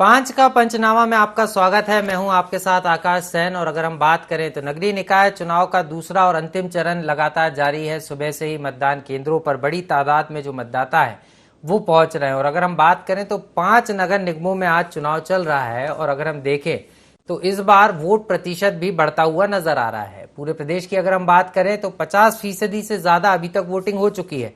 पांच का पंचनामा में आपका स्वागत है। मैं हूं आपके साथ आकाश सैन। और अगर हम बात करें तो नगरीय निकाय चुनाव का दूसरा और अंतिम चरण लगातार जारी है। सुबह से ही मतदान केंद्रों पर बड़ी तादाद में जो मतदाता है वो पहुंच रहे हैं। और अगर हम बात करें तो 5 नगर निगमों में आज चुनाव चल रहा है। और अगर हम देखें तो इस बार वोट प्रतिशत भी बढ़ता हुआ नजर आ रहा है। पूरे प्रदेश की अगर हम बात करें तो 50% से ज्यादा अभी तक वोटिंग हो चुकी है।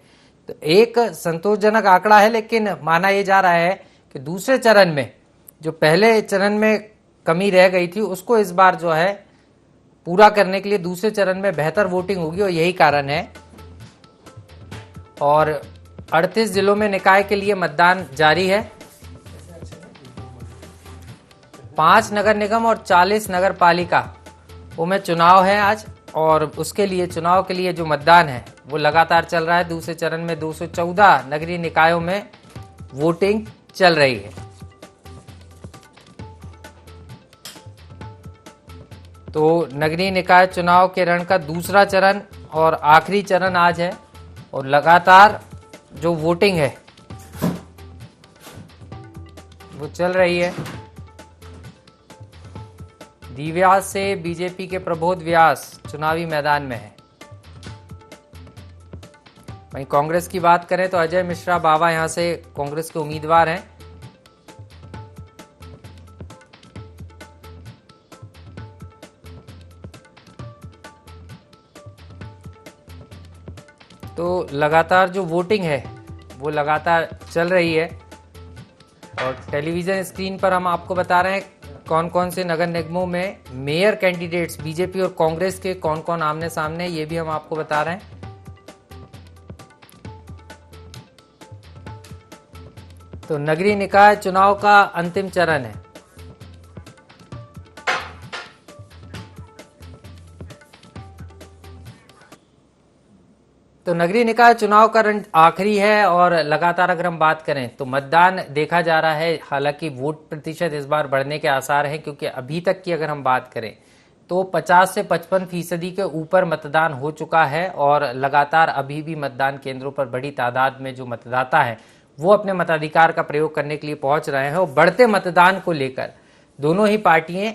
तो एक संतोषजनक आंकड़ा है, लेकिन माना यह जा रहा है कि दूसरे चरण में जो पहले चरण में कमी रह गई थी उसको इस बार जो है पूरा करने के लिए दूसरे चरण में बेहतर वोटिंग होगी, और यही कारण है। और 38 जिलों में निकाय के लिए मतदान जारी है। 5 नगर निगम और 40 नगर पालिका वो में चुनाव है आज। और उसके लिए चुनाव के लिए जो मतदान है वो लगातार चल रहा है। दूसरे चरण में 214 नगरीय निकायों में वोटिंग चल रही है। तो नगरीय निकाय चुनाव के रण का दूसरा चरण और आखिरी चरण आज है। और लगातार जो वोटिंग है वो चल रही है। देव्यास से बीजेपी के प्रबोध व्यास चुनावी मैदान में है। वहीं कांग्रेस की बात करें तो अजय मिश्रा बाबा यहां से कांग्रेस के उम्मीदवार हैं। तो लगातार जो वोटिंग है वो लगातार चल रही है। और टेलीविजन स्क्रीन पर हम आपको बता रहे हैं कौन कौन से नगर निगमों में मेयर कैंडिडेट्स बीजेपी और कांग्रेस के कौन कौन आमने सामने, ये भी हम आपको बता रहे हैं। तो नगरीय निकाय चुनाव का अंतिम चरण है। तो नगरीय निकाय चुनाव का रण आखिरी है। और लगातार अगर हम बात करें तो मतदान देखा जा रहा है। हालांकि वोट प्रतिशत इस बार बढ़ने के आसार हैं, क्योंकि अभी तक की अगर हम बात करें तो 50 से 55% के ऊपर मतदान हो चुका है। और लगातार अभी भी मतदान केंद्रों पर बड़ी तादाद में जो मतदाता है वो अपने मताधिकार का प्रयोग करने के लिए पहुंच रहे हैं। और बढ़ते मतदान को लेकर दोनों ही पार्टियां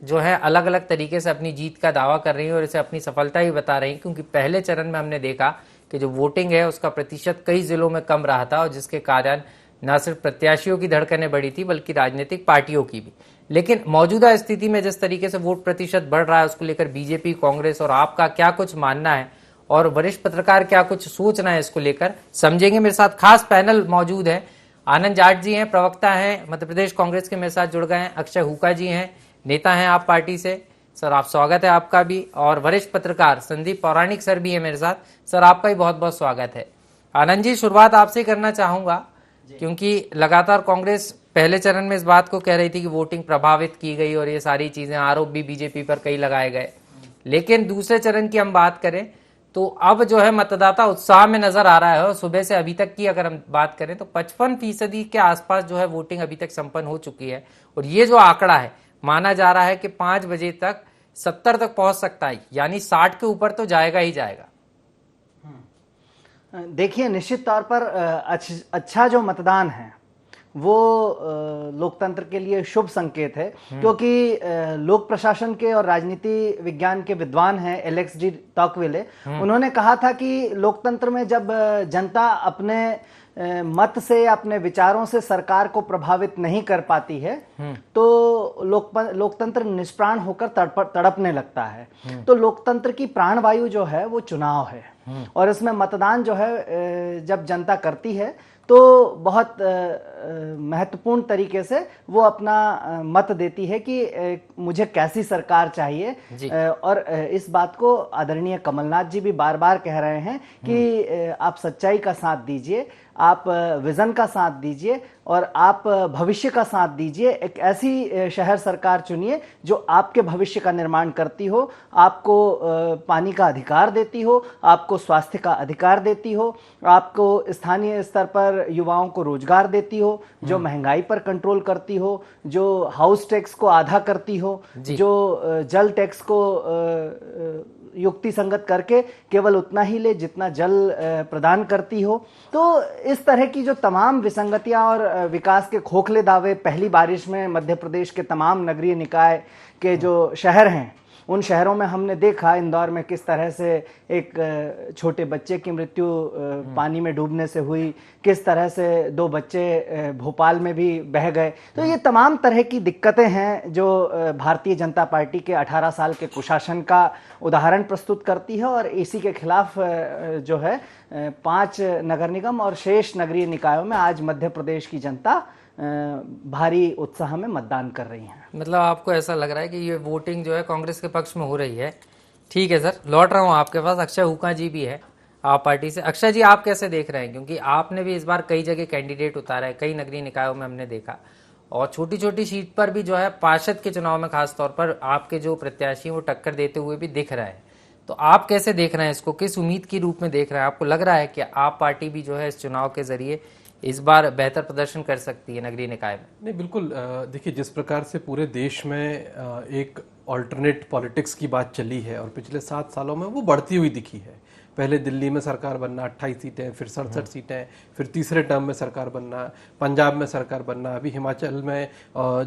जो है अलग अलग तरीके से अपनी जीत का दावा कर रही हैं और इसे अपनी सफलता ही बता रही हैं। क्योंकि पहले चरण में हमने देखा कि जो वोटिंग है उसका प्रतिशत कई जिलों में कम रहा था, और जिसके कारण न सिर्फ प्रत्याशियों की धड़कनें बढ़ी थी बल्कि राजनीतिक पार्टियों की भी। लेकिन मौजूदा स्थिति में जिस तरीके से वोट प्रतिशत बढ़ रहा है उसको लेकर बीजेपी, कांग्रेस और आपका क्या कुछ मानना है और वरिष्ठ पत्रकार क्या कुछ सोच रहे हैं, इसको लेकर समझेंगे। मेरे साथ खास पैनल मौजूद है। आनंद जाट जी हैं, प्रवक्ता हैं मध्य प्रदेश कांग्रेस के, मेरे साथ जुड़ गए हैं। अक्षय हुक्का जी हैं, नेता हैं आप पार्टी से। सर आप स्वागत है आपका भी। और वरिष्ठ पत्रकार संदीप पौराणिक सर भी है मेरे साथ। सर आपका भी बहुत बहुत स्वागत है। आनंद जी, शुरुआत आपसे करना चाहूंगा, क्योंकि लगातार कांग्रेस पहले चरण में इस बात को कह रही थी कि वोटिंग प्रभावित की गई और ये सारी चीजें, आरोप भी बीजेपी पर कई लगाए गए। लेकिन दूसरे चरण की हम बात करें तो अब जो है मतदाता उत्साह में नजर आ रहा है। और सुबह से अभी तक की अगर हम बात करें तो 55% के आसपास जो है वोटिंग अभी तक संपन्न हो चुकी है। और ये जो आंकड़ा है माना जा रहा है कि 5 बजे तक 70 तक पहुंच सकता है, यानी 60 के ऊपर तो जाएगा ही जाएगा। देखिए, निश्चित तौर पर अच्छा जो मतदान है वो लोकतंत्र के लिए शुभ संकेत है। क्योंकि लोक प्रशासन के और राजनीति विज्ञान के विद्वान हैं एलेक्स डी टॉकविले, उन्होंने कहा था कि लोकतंत्र में जब जनता अपने मत से, अपने विचारों से सरकार को प्रभावित नहीं कर पाती है तो लोकतंत्र निष्प्राण होकर तड़पने लगता है। तो लोकतंत्र की प्राणवायु जो है वो चुनाव है। और इसमें मतदान जो है जब जनता करती है तो बहुत महत्वपूर्ण तरीके से वो अपना मत देती है कि मुझे कैसी सरकार चाहिए। और इस बात को आदरणीय कमलनाथ जी भी बार बार कह रहे हैं कि आप सच्चाई का साथ दीजिए, आप विजन का साथ दीजिए और आप भविष्य का साथ दीजिए। एक ऐसी शहर सरकार चुनिए जो आपके भविष्य का निर्माण करती हो, आपको पानी का अधिकार देती हो, आपको स्वास्थ्य का अधिकार देती हो, आपको स्थानीय स्तर पर युवाओं को रोजगार देती हो, जो महंगाई पर कंट्रोल करती हो, जो हाउस टैक्स को आधा करती हो, जो जल टैक्स को युक्ति संगत करके केवल उतना ही ले जितना जल प्रदान करती हो। तो इस तरह की जो तमाम विसंगतियां और विकास के खोखले दावे पहली बारिश में मध्य प्रदेश के तमाम नगरीय निकाय के जो शहर हैं, उन शहरों में हमने देखा, इंदौर में किस तरह से एक छोटे बच्चे की मृत्यु पानी में डूबने से हुई, किस तरह से 2 बच्चे भोपाल में भी बह गए। तो ये तमाम तरह की दिक्कतें हैं जो भारतीय जनता पार्टी के 18 साल के कुशासन का उदाहरण प्रस्तुत करती है, और इसी के खिलाफ जो है 5 नगर निगम और शेष नगरीय निकायों में आज मध्य प्रदेश की जनता भारी उत्साह में मतदान कर रही हैं। मतलब आपको ऐसा लग रहा है कि ये वोटिंग जो है कांग्रेस के पक्ष में हो रही है। ठीक है सर, लौट रहा हूँ आपके पास। अक्षय हुक्का जी भी है आप पार्टी से। अक्षय जी, आप कैसे देख रहे हैं, क्योंकि आपने भी इस बार कई जगह कैंडिडेट उतारा है, कई नगरीय निकायों में हमने देखा, और छोटी छोटी सीट पर भी जो है पार्षद के चुनाव में खासतौर पर आपके जो प्रत्याशी वो टक्कर देते हुए भी दिख रहा है। तो आप कैसे देख रहे हैं इसको, किस उम्मीद के रूप में देख रहे हैं? आपको लग रहा है कि आप पार्टी भी जो है इस चुनाव के जरिए इस बार बेहतर प्रदर्शन कर सकती है नगरीय निकाय में? नहीं, बिल्कुल। देखिए, जिस प्रकार से पूरे देश में एक ऑल्टरनेट पॉलिटिक्स की बात चली है और पिछले 7 सालों में वो बढ़ती हुई दिखी है। पहले दिल्ली में सरकार बनना 28 सीटें, फिर 67 सीटें, फिर तीसरे टर्म में सरकार बनना, पंजाब में सरकार बनना, अभी हिमाचल में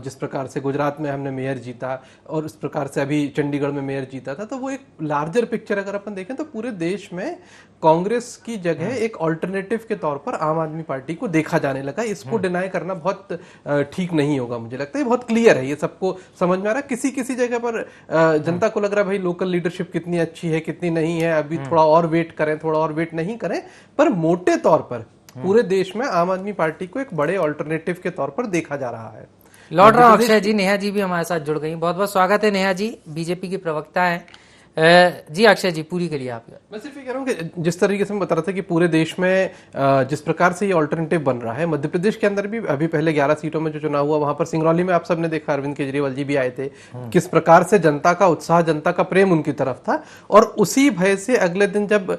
जिस प्रकार से गुजरात में हमने मेयर जीता और इस प्रकार से अभी चंडीगढ़ में मेयर जीता था। तो वो एक लार्जर पिक्चर अगर अपन देखें तो पूरे देश में कांग्रेस की जगह एक ऑल्टरनेटिव के तौर पर आम आदमी पार्टी को देखा जाने लगा। इसको डिनाई करना बहुत ठीक नहीं होगा, मुझे लगता है बहुत क्लियर है, ये सबको समझ में आ रहा है। किसी किसी जगह पर जनता को लग रहा है भाई लोकल लीडरशिप कितनी अच्छी है कितनी नहीं है, अभी थोड़ा और वेट करें, थोड़ा और वेट नहीं करें, पर मोटे तौर पर पूरे देश में आम आदमी पार्टी को एक बड़े ऑल्टरनेटिव के तौर पर देखा जा रहा है। लौट रहा हूं अक्षय जी, नेहा जी भी हमारे साथ जुड़ गई। बहुत बहुत स्वागत है नेहा जी, बीजेपी की प्रवक्ता है। जी अक्षय जी, पूरी करिए आप। मैं सिर्फ ये कह रहा हूँ कि जिस तरीके से मैं बता रहा था कि पूरे देश में जिस प्रकार से ये ऑल्टरनेटिव बन रहा है, मध्य प्रदेश के अंदर भी अभी पहले 11 सीटों में जो चुनाव हुआ, वहां पर सिंगरौली में आप सबने देखा अरविंद केजरीवाल जी भी आए थे, किस प्रकार से जनता का उत्साह, जनता का प्रेम उनकी तरफ था। और उसी भय से अगले दिन जब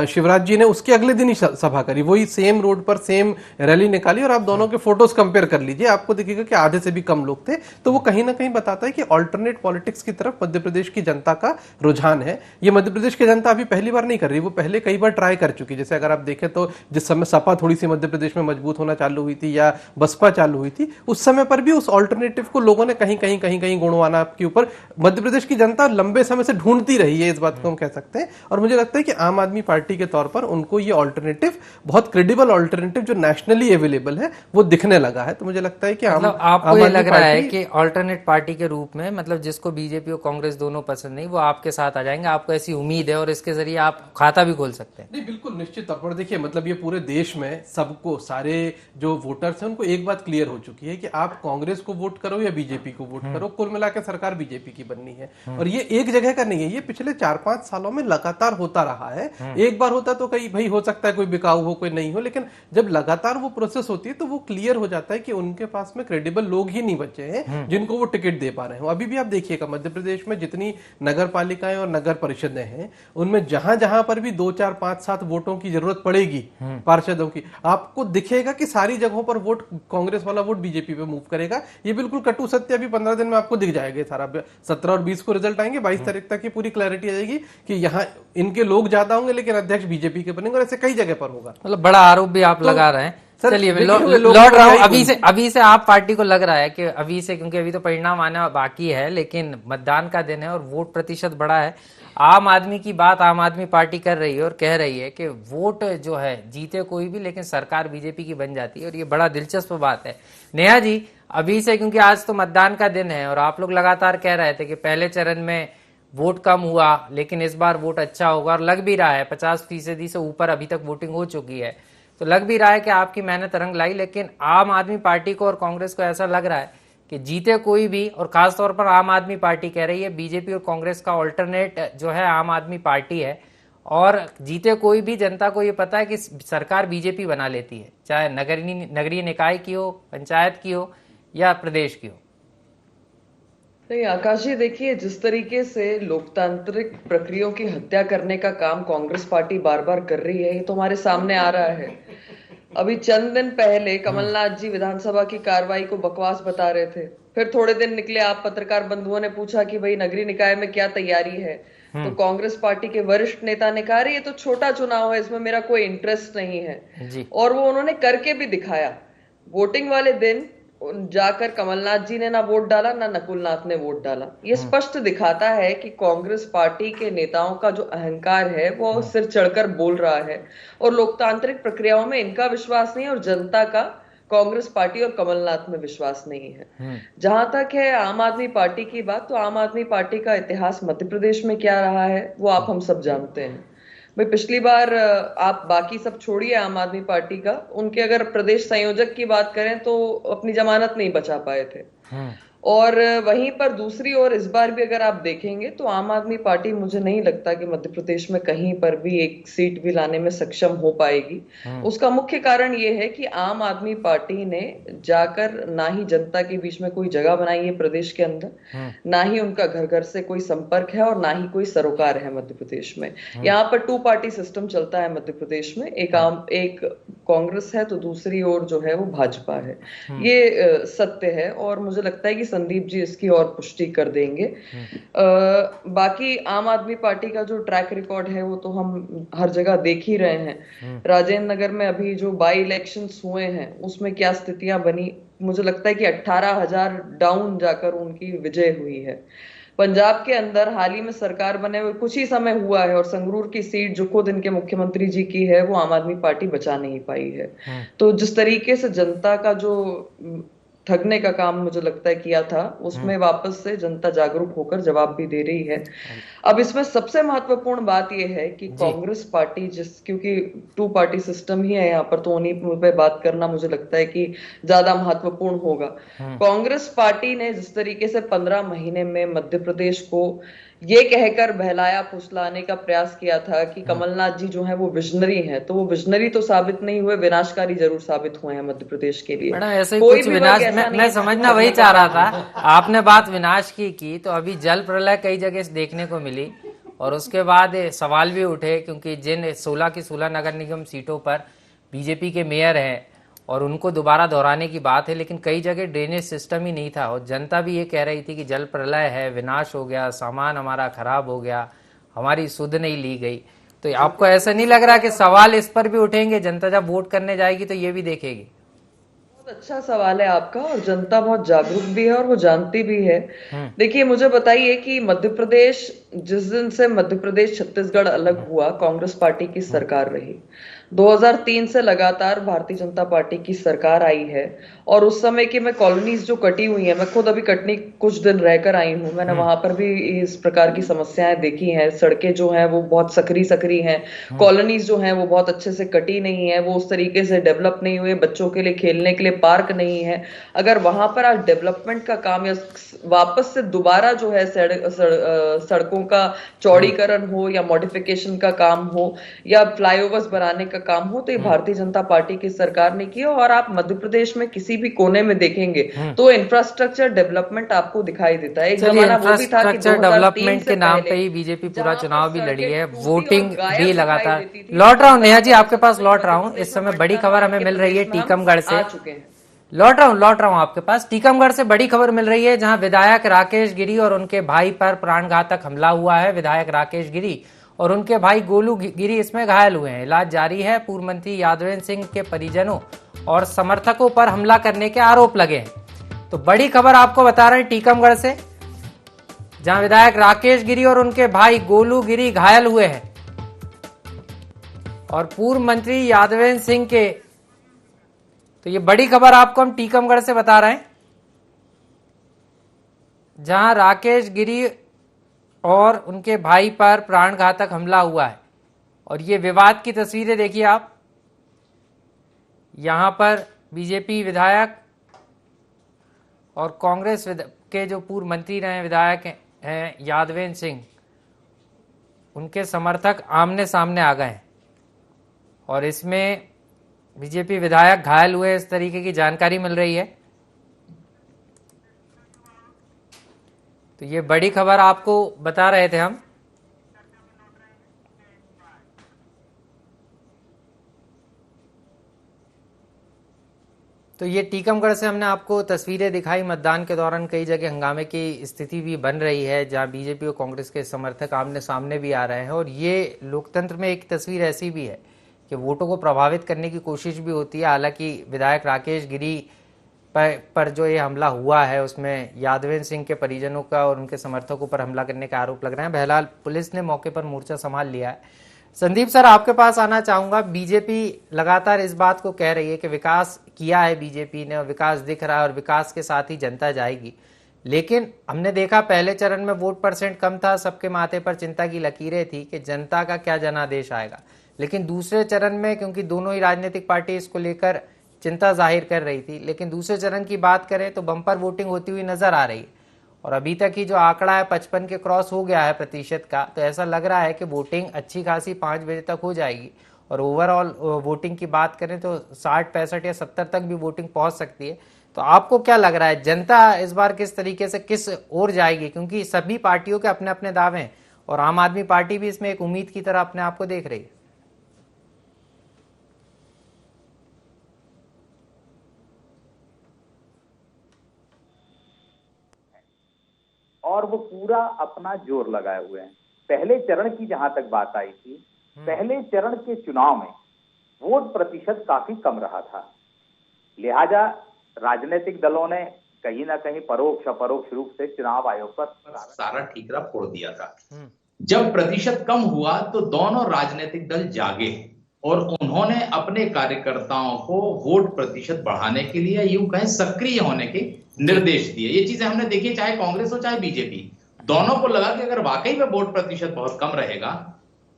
शिवराज जी ने उसके अगले दिन ही सभा करी, वही सेम रोड पर सेम रैली निकाली, और आप दोनों के फोटोज कंपेयर कर लीजिए, आपको दिखेगा कि आधे से भी कम लोग थे। तो वो कहीं ना कहीं बताता है कि ऑल्टरनेट पॉलिटिक्स की तरफ मध्य प्रदेश की जनता का रुझान है। ये मध्य प्रदेश की जनता अभी पहली बार नहीं कर रही, वो पहले कई बार ट्राई कर चुकी। जैसे अगर आप देखें तो जिस समय सपा थोड़ी सी मध्य प्रदेश में मजबूत होना चालू हुई थी या बसपा चालू हुई थी, उस समय पर भी उस ऑल्टरनेटिव को लोगों ने कहीं कहीं कहीं कहीं गुणवाना के ऊपर मध्य प्रदेश की जनता लंबे समय से ढूंढती रही है, इस बात को हम कह सकते हैं। और मुझे लगता है कि आम आदमी पार्टी के तौर पर उनको ये ऑल्टरनेटिव, बहुत क्रेडिबल ऑल्टरनेटिव जो नेशनली अवेलेबल है, वो दिखने लगा है। तो मुझे लगता है कि मतलब आपको ये लग रहा है कि ऑल्टरनेट पार्टी के रूप में, मतलब जिसको बीजेपी और कांग्रेस दोनों पसंद नहीं, वो आपके साथ आ जाएंगे, आपको ऐसी उम्मीद है, और इसके जरिए आप खाता भी खोल सकते हैं? नहीं, बिल्कुल निश्चित तौर पर। देखिए, मतलब ये पूरे देश में सबको, सारे जो वोटर्स हैं उनको एक बात क्लियर हो चुकी है कि आप कांग्रेस को वोट करो या बीजेपी को वोट करो, कुल मिलाकर सरकार बीजेपी की बननी है। और ये एक जगह का नहीं है, ये पिछले 4-5 सालों में लगातार होता रहा है। एक बार होता तो कहीं भाई हो सकता है कोई बिकाऊ हो, कोई नहीं हो, लेकिन जब लगातार वो प्रोसेस होती है तो वो क्लियर हो जाता है कि उनके पास में क्रेडिबल लोग ही नहीं बचे हैं जिनको वो टिकट दे पा रहे हो। अभी भी आप देखिएगा मध्य प्रदेश में जितनी नगर पालिकाएं और नगर परिषदें हैं, उनमें जहां जहां पर भी 2, 4, 5, 7 वोटों की जरूरत पड़ेगी पार्षदों की, आपको दिखेगा कि सारी जगहों पर वोट, कांग्रेस वाला वोट बीजेपी पे मूव करेगा। ये बिल्कुल कटु सत्य अभी 15 दिन में आपको दिख जाएगा सारा। 17 और 20 को रिजल्ट आएंगे, 22 तारीख तक की पूरी क्लैरिटी आ जाएगी कि यहाँ इनके लोग ज्यादा होंगे लेकिन अध्यक्ष बीजेपी के बनेंगे, और ऐसे कई जगह पर होगा। मतलब बड़ा आरोप भी आप लगा रहे हैं। चलिए लौट रहा हूं, अभी से आप पार्टी को लग रहा है कि अभी से, क्योंकि अभी तो परिणाम आना बाकी है, लेकिन मतदान का दिन है और वोट प्रतिशत बड़ा है, आम आदमी की बात आम आदमी पार्टी कर रही है और कह रही है कि वोट जो है जीते कोई भी, लेकिन सरकार बीजेपी की बन जाती है, और ये बड़ा दिलचस्प बात है। नेहा जी, अभी से, क्योंकि आज तो मतदान का दिन है और आप लोग लगातार कह रहे थे कि पहले चरण में वोट कम हुआ लेकिन इस बार वोट अच्छा होगा, और लग भी रहा है 50% से ऊपर अभी तक वोटिंग हो चुकी है, तो लग भी रहा है कि आपकी मेहनत रंग लाई। लेकिन आम आदमी पार्टी को और कांग्रेस को ऐसा लग रहा है कि जीते कोई भी, और खासतौर पर आम आदमी पार्टी कह रही है बीजेपी और कांग्रेस का ऑल्टरनेट जो है आम आदमी पार्टी है, और जीते कोई भी, जनता को ये पता है कि सरकार बीजेपी बना लेती है, चाहे नगरीय निकाय की हो, पंचायत की हो या प्रदेश की हो। नहीं आकाश जी, देखिए जिस तरीके से लोकतांत्रिक प्रक्रियाओं की हत्या करने का काम कांग्रेस पार्टी बार बार कर रही है, ये तो हमारे सामने आ रहा है। अभी चंद दिन पहले कमलनाथ जी विधानसभा की कार्रवाई को बकवास बता रहे थे, फिर थोड़े दिन निकले आप पत्रकार बंधुओं ने पूछा कि भाई नगरीय निकाय में क्या तैयारी है, तो कांग्रेस पार्टी के वरिष्ठ नेता ने कहा, ये तो छोटा चुनाव है, इसमें मेरा कोई इंटरेस्ट नहीं है। जी। और वो उन्होंने करके भी दिखाया। वोटिंग वाले दिन जाकर कमलनाथ जी ने ना वोट डाला, ना नकुलनाथ ने वोट डाला। ये स्पष्ट दिखाता है कि कांग्रेस पार्टी के नेताओं का जो अहंकार है वो सिर चढ़कर बोल रहा है, और लोकतांत्रिक प्रक्रियाओं में इनका विश्वास नहीं है, और जनता का कांग्रेस पार्टी और कमलनाथ में विश्वास नहीं है। जहां तक है आम आदमी पार्टी की बात, तो आम आदमी पार्टी का इतिहास मध्य प्रदेश में क्या रहा है वो आप हम सब जानते हैं। भाई पिछली बार आप बाकी सब छोड़िए, आम आदमी पार्टी का, उनके अगर प्रदेश संयोजक की बात करें तो अपनी जमानत नहीं बचा पाए थे। और वहीं पर दूसरी ओर इस बार भी अगर आप देखेंगे तो आम आदमी पार्टी, मुझे नहीं लगता कि मध्य प्रदेश में कहीं पर भी एक सीट भी लाने में सक्षम हो पाएगी। उसका मुख्य कारण ये है कि आम आदमी पार्टी ने जाकर ना ही जनता के बीच में कोई जगह बनाई है प्रदेश के अंदर, ना ही उनका घर घर से कोई संपर्क है, और ना ही कोई सरोकार है मध्य प्रदेश में। यहाँ पर 2 पार्टी सिस्टम चलता है मध्य प्रदेश में, एक कांग्रेस है तो दूसरी ओर जो है वो भाजपा है। ये सत्य है, और मुझे लगता है कि संदीप जी इसकी और पुष्टि कर देंगे। बाकी आम आदमी पार्टी का जो ट्रैक रिकॉर्ड है वो तो हम हर जगह देख ही रहे हैं। राजेंद्र नगर में अभी जो बाई इलेक्शंस हुए हैं उसमें क्या स्थितियां बनी, मुझे लगता है कि 18,000 डाउन जाकर उनकी विजय हुई है। पंजाब के अंदर हाल ही में सरकार बने हुए कुछ ही समय हुआ है, और संगरूर की सीट जो खुद इनके मुख्यमंत्री जी की है वो आम आदमी पार्टी बचा नहीं पाई है। तो जिस तरीके से जनता का जो ठगने का काम मुझे लगता है किया था, उसमें वापस से जनता जागरूक होकर जवाब भी दे रही है। अब इसमें सबसे महत्वपूर्ण बात यह है कि कांग्रेस पार्टी क्योंकि 2 पार्टी सिस्टम ही है यहाँ पर, तो उन्हीं पे बात करना मुझे लगता है कि ज्यादा महत्वपूर्ण होगा। कांग्रेस पार्टी ने जिस तरीके से 15 महीने में मध्य प्रदेश को ये कहकर बहलाया फुसलाने का प्रयास किया था कि कमलनाथ जी जो है वो विजनरी हैं, तो वो विजनरी तो साबित नहीं हुए, विनाशकारी जरूर साबित हुए हैं मध्य प्रदेश के लिए। मैडम ऐसे ही कोई कुछ भी विनाश, वर्ग ऐसा नहीं मैं है समझना वही चाह रहा था। आपने बात विनाश की तो अभी जल प्रलय कई जगह से देखने को मिली, और उसके बाद सवाल भी उठे, क्योंकि जिन 16 की 16 नगर निगम सीटों पर बीजेपी के मेयर हैं और उनको दोबारा दोहराने की बात है, लेकिन कई जगह ड्रेनेज सिस्टम ही नहीं था, और जनता भी ये कह रही थी कि जल प्रलय है, विनाश हो गया, सामान हमारा खराब हो गया, हमारी सुध नहीं ली गई। तो आपको ऐसा नहीं लग रहा कि सवाल इस पर भी उठेंगे? जनता जब वोट करने जाएगी तो ये भी देखेगी। बहुत अच्छा सवाल है आपका, और जनता बहुत जागरूक भी है और वो जानती भी है। देखिए मुझे बताइए कि मध्य प्रदेश, जिस दिन से मध्य प्रदेश छत्तीसगढ़ अलग हुआ, कांग्रेस पार्टी की सरकार रही। 2003 से लगातार भारतीय जनता पार्टी की सरकार आई है, और उस समय की मैं कॉलोनीज जो कटी हुई हैं, मैं खुद अभी कटनी कुछ दिन रहकर आई हूं, मैंने वहां पर भी इस प्रकार की समस्याएं देखी हैं। सड़कें जो हैं वो बहुत सकरी हैं, कॉलोनीज जो हैं वो बहुत अच्छे से कटी नहीं है, वो उस तरीके से डेवलप नहीं हुए, बच्चों के लिए खेलने के लिए पार्क नहीं है। अगर वहां पर आज डेवलपमेंट का काम या वापस से दोबारा जो है सड़कों का चौड़ीकरण हो, या मॉडिफिकेशन का काम हो, या फ्लाईओवर्स बनाने का काम हो, तो ये भारतीय जनता पार्टी की सरकार ने किया। और आप मध्य प्रदेश में किसी भी कोने में देखेंगे तो इंफ्रास्ट्रक्चर डेवलपमेंट आपको दिखाई देता है। एक जमाना वो भी था कि 2003 डेवलपमेंट से के नाम पे पहले ही बीजेपी पूरा जहां चुनाव पर भी लड़ी है, सड़कें टूटी और वोटिंग गायब भी दिखाई लगातार। देती थी, लौट रहा हूँ नेहा जी, आज आपके पास लौट रहा हूँ। मध्य इस प्रदेश समय में बड़ी पटना खबर हमें के मिल रही है प्रदेश में हम टीकमगढ़ से। आ चुके हैं। लौट रहा हूँ आपके पास। टीकमगढ़ से बड़ी खबर मिल रही है, जहां विधायक राकेश गिरी और उनके भाई पर प्राणघातक हमला हुआ है। विधायक राकेश गिरी और उनके भाई गोलू गिरी इसमें घायल हुए हैं, इलाज जारी है। पूर्व मंत्री यादवेंद्र सिंह के परिजनों और समर्थकों पर हमला करने के आरोप लगे हैं। तो बड़ी खबर आपको बता रहे हैं टीकमगढ़ से, जहां विधायक राकेश गिरी और उनके भाई गोलू गिरी घायल हुए हैं, और पूर्व मंत्री यादवेंद्र सिंह के, तो ये बड़ी खबर आपको हम टीकमगढ़ से बता रहे हैं, जहां राकेश गिरी और उनके भाई पर प्राणघातक हमला हुआ है। और ये विवाद की तस्वीरें देखिए आप, यहां पर बीजेपी विधायक और कांग्रेस के जो पूर्व मंत्री रहे विधायक हैं यादवेंद्र सिंह, उनके समर्थक आमने सामने आ गए हैं, और इसमें बीजेपी विधायक घायल हुए, इस तरीके की जानकारी मिल रही है। तो ये बड़ी खबर आपको बता रहे थे हम। तो ये टीकमगढ़ से हमने आपको तस्वीरें दिखाई, मतदान के दौरान कई जगह हंगामे की स्थिति भी बन रही है, जहां बीजेपी और कांग्रेस के समर्थक आमने सामने भी आ रहे हैं। और ये लोकतंत्र में एक तस्वीर ऐसी भी है कि वोटों को प्रभावित करने की कोशिश भी होती है। हालांकि विधायक राकेश गिरी पर जो ये हमला हुआ है उसमें यादवेंद्र सिंह के परिजनों का और उनके समर्थकों पर हमला करने का आरोप लग रहे हैं। बहरहाल पुलिस ने मौके पर मोर्चा संभाल लिया है। संदीप सर, आपके पास आना चाहूंगा। बीजेपी लगातार इस बात को कह रही है कि विकास किया है बीजेपी ने और विकास दिख रहा है और विकास के साथ ही जनता जाएगी, लेकिन हमने देखा पहले चरण में वोट परसेंट कम था, सबके माथे पर चिंता की लकीरें थी कि जनता का क्या जनादेश आएगा। लेकिन दूसरे चरण में, क्योंकि दोनों ही राजनीतिक पार्टी इसको लेकर चिंता जाहिर कर रही थी, लेकिन दूसरे चरण की बात करें तो बम्पर वोटिंग होती हुई नजर आ रही है और अभी तक ही जो आंकड़ा है 55 के क्रॉस हो गया है प्रतिशत का, तो ऐसा लग रहा है कि वोटिंग अच्छी खासी 5 बजे तक हो जाएगी। और ओवरऑल वोटिंग की बात करें तो 60, 65 या 70 तक भी वोटिंग पहुंच सकती है। तो आपको क्या लग रहा है, जनता इस बार किस तरीके से किस ओर जाएगी? क्योंकि सभी पार्टियों के अपने अपने दावे हैं और आम आदमी पार्टी भी इसमें एक उम्मीद की तरह अपने आप को देख रही है। और वो पूरा अपना जोर लगाए हुए हैं। पहले चरण की जहां तक बात आई थी, पहले चरण के चुनाव में वोट प्रतिशत काफी कम रहा था, लिहाजा राजनीतिक दलों ने कहीं ना कहीं परोक्ष अपरोक्ष रूप से चुनाव आयोग पर सारा ठीकरा फोड़ दिया था। जब प्रतिशत कम हुआ तो दोनों राजनीतिक दल जागे और उन्होंने अपने कार्यकर्ताओं को वोट प्रतिशत बढ़ाने के लिए, यूं कहें सक्रिय होने के निर्देश दिए। ये चीजें हमने देखी, चाहे कांग्रेस हो चाहे बीजेपी, दोनों को लगा कि अगर वाकई में वोट प्रतिशत बहुत कम रहेगा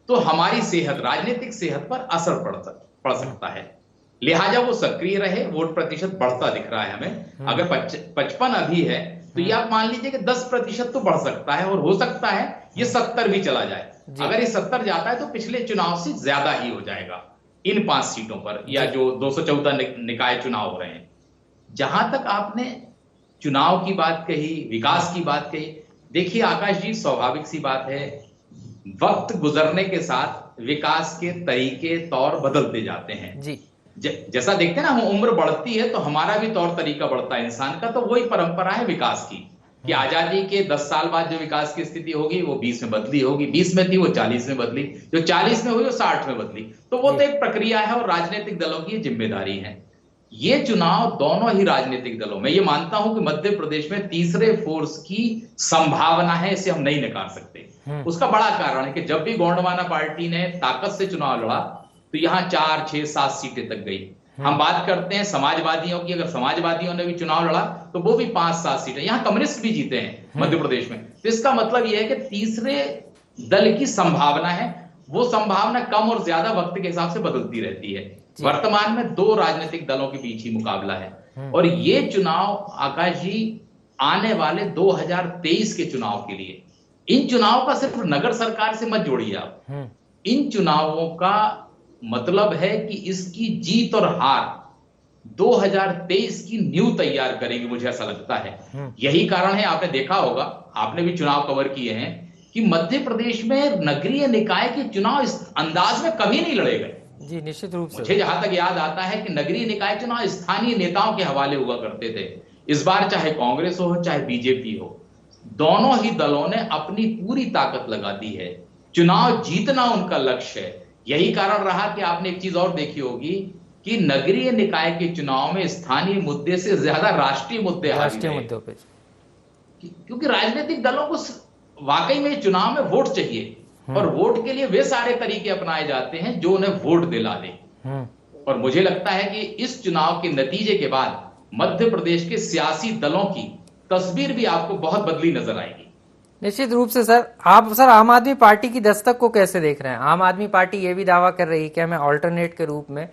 तो हमारी सेहत, राजनीतिक सेहत पर असर पड़ सकता है, लिहाजा वो सक्रिय रहे। वोट प्रतिशत बढ़ता दिख रहा है हमें। अगर 55 अभी है तो ये आप मान लीजिए कि 10% तो बढ़ सकता है और हो सकता है ये 70 भी चला जाए। अगर ये 70 जाता है तो पिछले चुनाव से ज्यादा ही हो जाएगा इन 5 सीटों पर, या जो 214 निकाय चुनाव हो रहे हैं। जहां तक आपने चुनाव की बात कही, विकास की बात कही, देखिए आकाश जी, स्वाभाविक सी बात है, वक्त गुजरने के साथ विकास के तरीके तौर बदलते जाते हैं जी। जैसा देखते हैं ना, हम उम्र बढ़ती है तो हमारा भी तौर तरीका बढ़ता है इंसान का। तो वही परंपरा है विकास की कि आजादी के 10 साल बाद जो विकास की स्थिति होगी वो 20 में बदली होगी, 20 में थी वो 40 में बदली, जो 40 में हुई वो 60 में बदली। तो वो तो एक प्रक्रिया है और राजनीतिक दलों की जिम्मेदारी है। ये चुनाव दोनों ही राजनीतिक दलों में, ये मानता हूं कि मध्य प्रदेश में तीसरे फोर्स की संभावना है, इसे हम नहीं नकार सकते। उसका बड़ा कारण है कि जब भी गोंडवाना पार्टी ने ताकत से चुनाव लड़ा तो यहां 4, 6, 7 सीटें तक गई। हम बात करते हैं समाजवादियों की, अगर समाजवादियों ने भी चुनाव लड़ा तो वो भी 5-7 सीटें, यहां कम्युनिस्ट भी जीते हैं मध्य प्रदेश में। तो इसका मतलब यह है कि तीसरे दल की संभावना है, वो संभावना कम और ज्यादा वक्त के हिसाब से बदलती रहती है। वर्तमान में 2 राजनीतिक दलों के बीच ही मुकाबला है और ये चुनाव आकाश जी आने वाले 2023 के चुनाव के लिए, इन चुनाव का सिर्फ नगर सरकार से मत जोड़िए आप। इन चुनावों का मतलब है कि इसकी जीत और हार 2023 की न्यू तैयार करेंगे, मुझे ऐसा लगता है। यही कारण है, आपने देखा होगा, आपने भी चुनाव कवर किए हैं, कि मध्य प्रदेश में नगरीय निकाय के चुनाव इस अंदाज में कभी नहीं लड़े गए जी। निश्चित रूप से मुझे जहां तक याद आता है कि नगरीय निकाय चुनाव स्थानीय नेताओं के हवाले हुआ करते थे। इस बार चाहे कांग्रेस हो चाहे बीजेपी हो, दोनों ही दलों ने अपनी पूरी ताकत लगा दी है। चुनाव जीतना उनका लक्ष्य है। यही कारण रहा कि आपने एक चीज और देखी होगी कि नगरीय निकाय के चुनाव में स्थानीय मुद्दे से ज्यादा राष्ट्रीय मुद्दे मुद्दों पे, क्योंकि राजनीतिक दलों को वाकई में चुनाव में वोट चाहिए और वोट के लिए वे सारे तरीके अपनाए जाते हैं जो उन्हें वोट दिला दे। और मुझे लगता है कि इस चुनाव के नतीजे के बाद मध्य प्रदेश के सियासी दलों की तस्वीर भी आपको बहुत बदली नजर आएगी। निश्चित रूप से सर। आप सर आम आदमी पार्टी की दस्तक को कैसे देख रहे हैं? आम आदमी पार्टी ये भी दावा कर रही है कि हमें ऑल्टरनेट के रूप में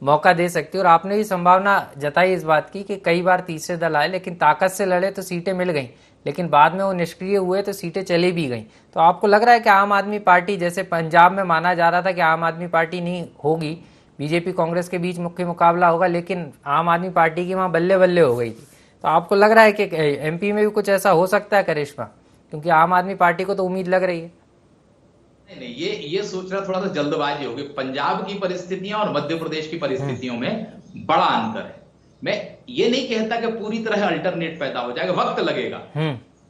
मौका दे सकती है और आपने भी संभावना जताई इस बात की कि कई बार तीसरे दल आए लेकिन ताकत से लड़े तो सीटें मिल गई, लेकिन बाद में वो निष्क्रिय हुए तो सीटें चली भी गई। तो आपको लग रहा है कि आम आदमी पार्टी, जैसे पंजाब में माना जा रहा था कि आम आदमी पार्टी नहीं होगी, बीजेपी कांग्रेस के बीच मुख्य मुकाबला होगा, लेकिन आम आदमी पार्टी की वहां बल्ले बल्ले हो गई थी। तो आपको लग रहा है कि एमपी में भी कुछ ऐसा हो सकता है करिश्मा? क्योंकि आम आदमी पार्टी को तो उम्मीद लग रही है। नहीं, ये सोचना थोड़ा सा जल्दबाजी होगी। पंजाब की परिस्थितियां और मध्य प्रदेश की परिस्थितियों में बड़ा अंतर है। मैं ये नहीं कहता कि पूरी तरह अल्टरनेट पैदा हो जाएगा, वक्त लगेगा।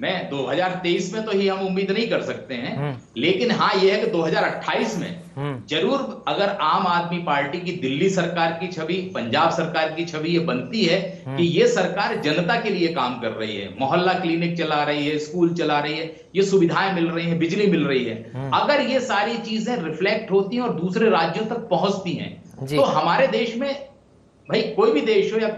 मैं 2023 में तो ही हम उम्मीद नहीं कर सकते हैं, लेकिन हाँ यह है कि 2028 में जरूर अगर आम आदमी पार्टी की दिल्ली सरकार की छवि, पंजाब सरकार की छवि ये बनती है कि ये सरकार जनता के लिए काम कर रही है, मोहल्ला क्लिनिक चला रही है, स्कूल चला रही है, ये सुविधाएं मिल रही हैं, बिजली मिल रही है, अगर ये सारी चीजें रिफ्लेक्ट होती हैं और दूसरे राज्यों तक पहुंचती हैं, तो हमारे देश में, भाई कोई भी देश हो या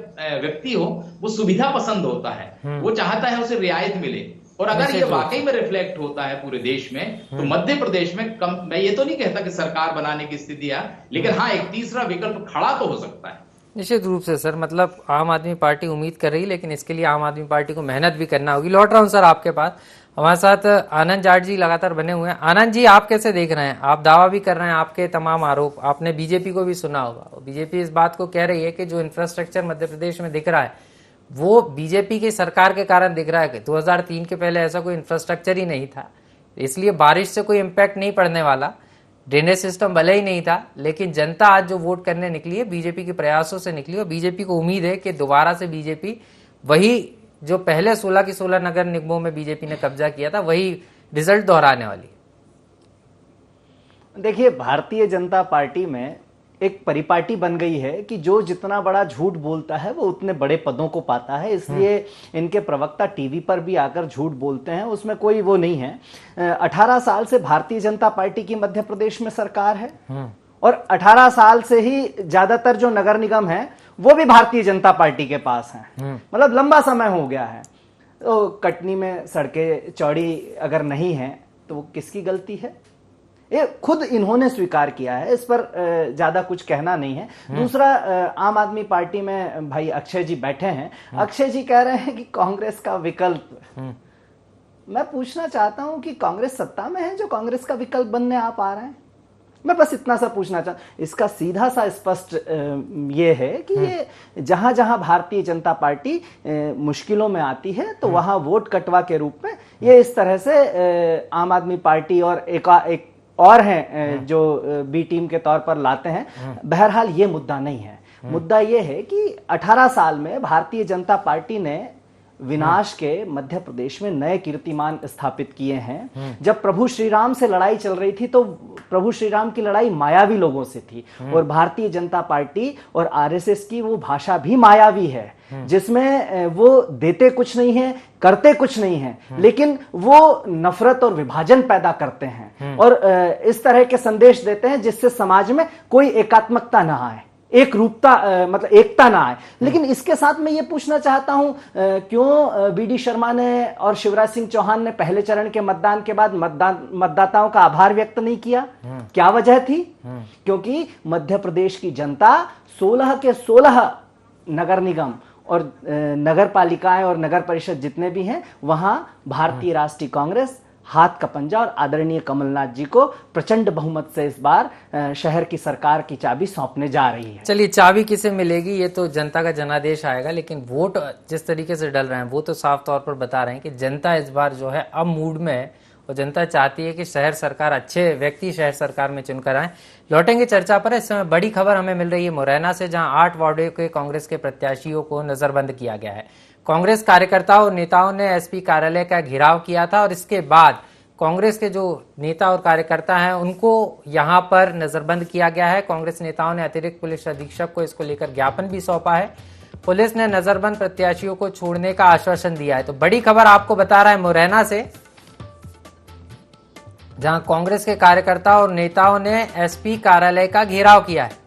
व्यक्ति हो, वो सुविधा पसंद होता है, वो चाहता है उसे रियायत मिले, और अगर ये वाकई में रिफ्लेक्ट होता है पूरे देश में, तो मध्य प्रदेश में कम, मैं ये तो नहीं कहता कि सरकार बनाने की स्थिति है, लेकिन हाँ एक तीसरा विकल्प खड़ा तो हो सकता है। निश्चित रूप से सर, मतलब आम आदमी पार्टी उम्मीद कर रही है, लेकिन इसके लिए आम आदमी पार्टी को मेहनत भी करना होगी। लौट रहा हूं सर आपके पास, हमारे साथ आनंद जाट जी लगातार बने हुए हैं। आनंद जी, आप कैसे देख रहे हैं? आप दावा भी कर रहे हैं, आपके तमाम आरोप, आपने बीजेपी को भी सुना होगा, बीजेपी इस बात को कह रही है कि जो इंफ्रास्ट्रक्चर मध्य प्रदेश में दिख रहा है वो बीजेपी की सरकार के कारण दिख रहा है कि 2003 के पहले ऐसा कोई इंफ्रास्ट्रक्चर ही नहीं था, इसलिए बारिश से कोई इम्पैक्ट नहीं पड़ने वाला, ड्रेनेज सिस्टम भले ही नहीं था, लेकिन जनता आज जो वोट करने निकली है बीजेपी के प्रयासों से निकली, और बीजेपी को उम्मीद है कि दोबारा से बीजेपी वही जो पहले 16 की 16 नगर निगमों में बीजेपी ने कब्जा किया था वही रिजल्ट दोहराने वाली। देखिए, भारतीय जनता पार्टी में एक परिपाटी बन गई है कि जो जितना बड़ा झूठ बोलता है वो उतने बड़े पदों को पाता है, इसलिए इनके प्रवक्ता टीवी पर भी आकर झूठ बोलते हैं, उसमें कोई वो नहीं है। 18 साल से भारतीय जनता पार्टी की मध्य प्रदेश में सरकार है, और 18 साल से ही ज्यादातर जो नगर निगम है वो भी भारतीय जनता पार्टी के पास हैं, मतलब लंबा समय हो गया है। तो कटनी में सड़कें चौड़ी अगर नहीं है तो वो किसकी गलती है? ये खुद इन्होंने स्वीकार किया है, इस पर ज्यादा कुछ कहना नहीं है। दूसरा, आम आदमी पार्टी में भाई अक्षय जी बैठे हैं, अक्षय जी कह रहे हैं कि कांग्रेस का विकल्प। मैं पूछना चाहता हूं कि कांग्रेस सत्ता में है जो कांग्रेस का विकल्प बनने आप आ रहे हैं? मैं बस इतना सा पूछना चाहता, इसका सीधा सा स्पष्ट ये है कि ये जहां जहां भारतीय जनता पार्टी मुश्किलों में आती है तो वहां वोट कटवा के रूप में ये इस तरह से आम आदमी पार्टी और एक और हैं जो बी टीम के तौर पर लाते हैं। बहरहाल ये मुद्दा नहीं है, मुद्दा ये है कि 18 साल में भारतीय जनता पार्टी ने विनाश के मध्य प्रदेश में नए कीर्तिमान स्थापित किए हैं। जब प्रभु श्री राम से लड़ाई चल रही थी तो प्रभु श्री राम की लड़ाई मायावी लोगों से थी, और भारतीय जनता पार्टी और आरएसएस की वो भाषा भी मायावी है, जिसमें वो देते कुछ नहीं है, करते कुछ नहीं है, लेकिन वो नफरत और विभाजन पैदा करते हैं और इस तरह के संदेश देते हैं जिससे समाज में कोई एकात्मकता ना आए, एक रूपता मतलब एकता ना आए। लेकिन इसके साथ मैं ये पूछना चाहता हूं, क्यों बीडी शर्मा ने और शिवराज सिंह चौहान ने पहले चरण के मतदान के बाद मतदाताओं का आभार व्यक्त नहीं किया? क्या वजह थी? क्योंकि मध्य प्रदेश की जनता 16 के 16 नगर निगम और नगर पालिकाएं और नगर परिषद जितने भी हैं वहां भारतीय राष्ट्रीय कांग्रेस हाथ का पंजा और आदरणीय कमलनाथ जी को प्रचंड बहुमत से इस बार शहर की सरकार की चाबी सौंपने जा रही है। चलिए, चाबी किसे मिलेगी ये तो जनता का जनादेश आएगा, लेकिन वोट जिस तरीके से डल रहे हैं वो तो साफ तौर पर बता रहे हैं कि जनता इस बार जो है अब मूड में है और जनता चाहती है कि शहर सरकार, अच्छे व्यक्ति शहर सरकार में चुनकर आए। लौटेंगे चर्चा पर। इस समय बड़ी खबर हमें मिल रही है मुरैना से, जहां 8 वार्डों के कांग्रेस के प्रत्याशियों को नजरबंद किया गया है। कांग्रेस कार्यकर्ताओं और नेताओं ने एसपी कार्यालय का घेराव किया था और इसके बाद कांग्रेस के जो नेता और कार्यकर्ता हैं उनको यहां पर नजरबंद किया गया है। कांग्रेस नेताओं ने अतिरिक्त पुलिस अधीक्षक को इसको लेकर ज्ञापन भी सौंपा है। पुलिस ने नजरबंद प्रत्याशियों को छोड़ने का आश्वासन दिया है। तो बड़ी खबर आपको बता रहा है मुरैना से, जहां कांग्रेस के कार्यकर्ता और नेताओं ने एसपी कार्यालय का घेराव किया है।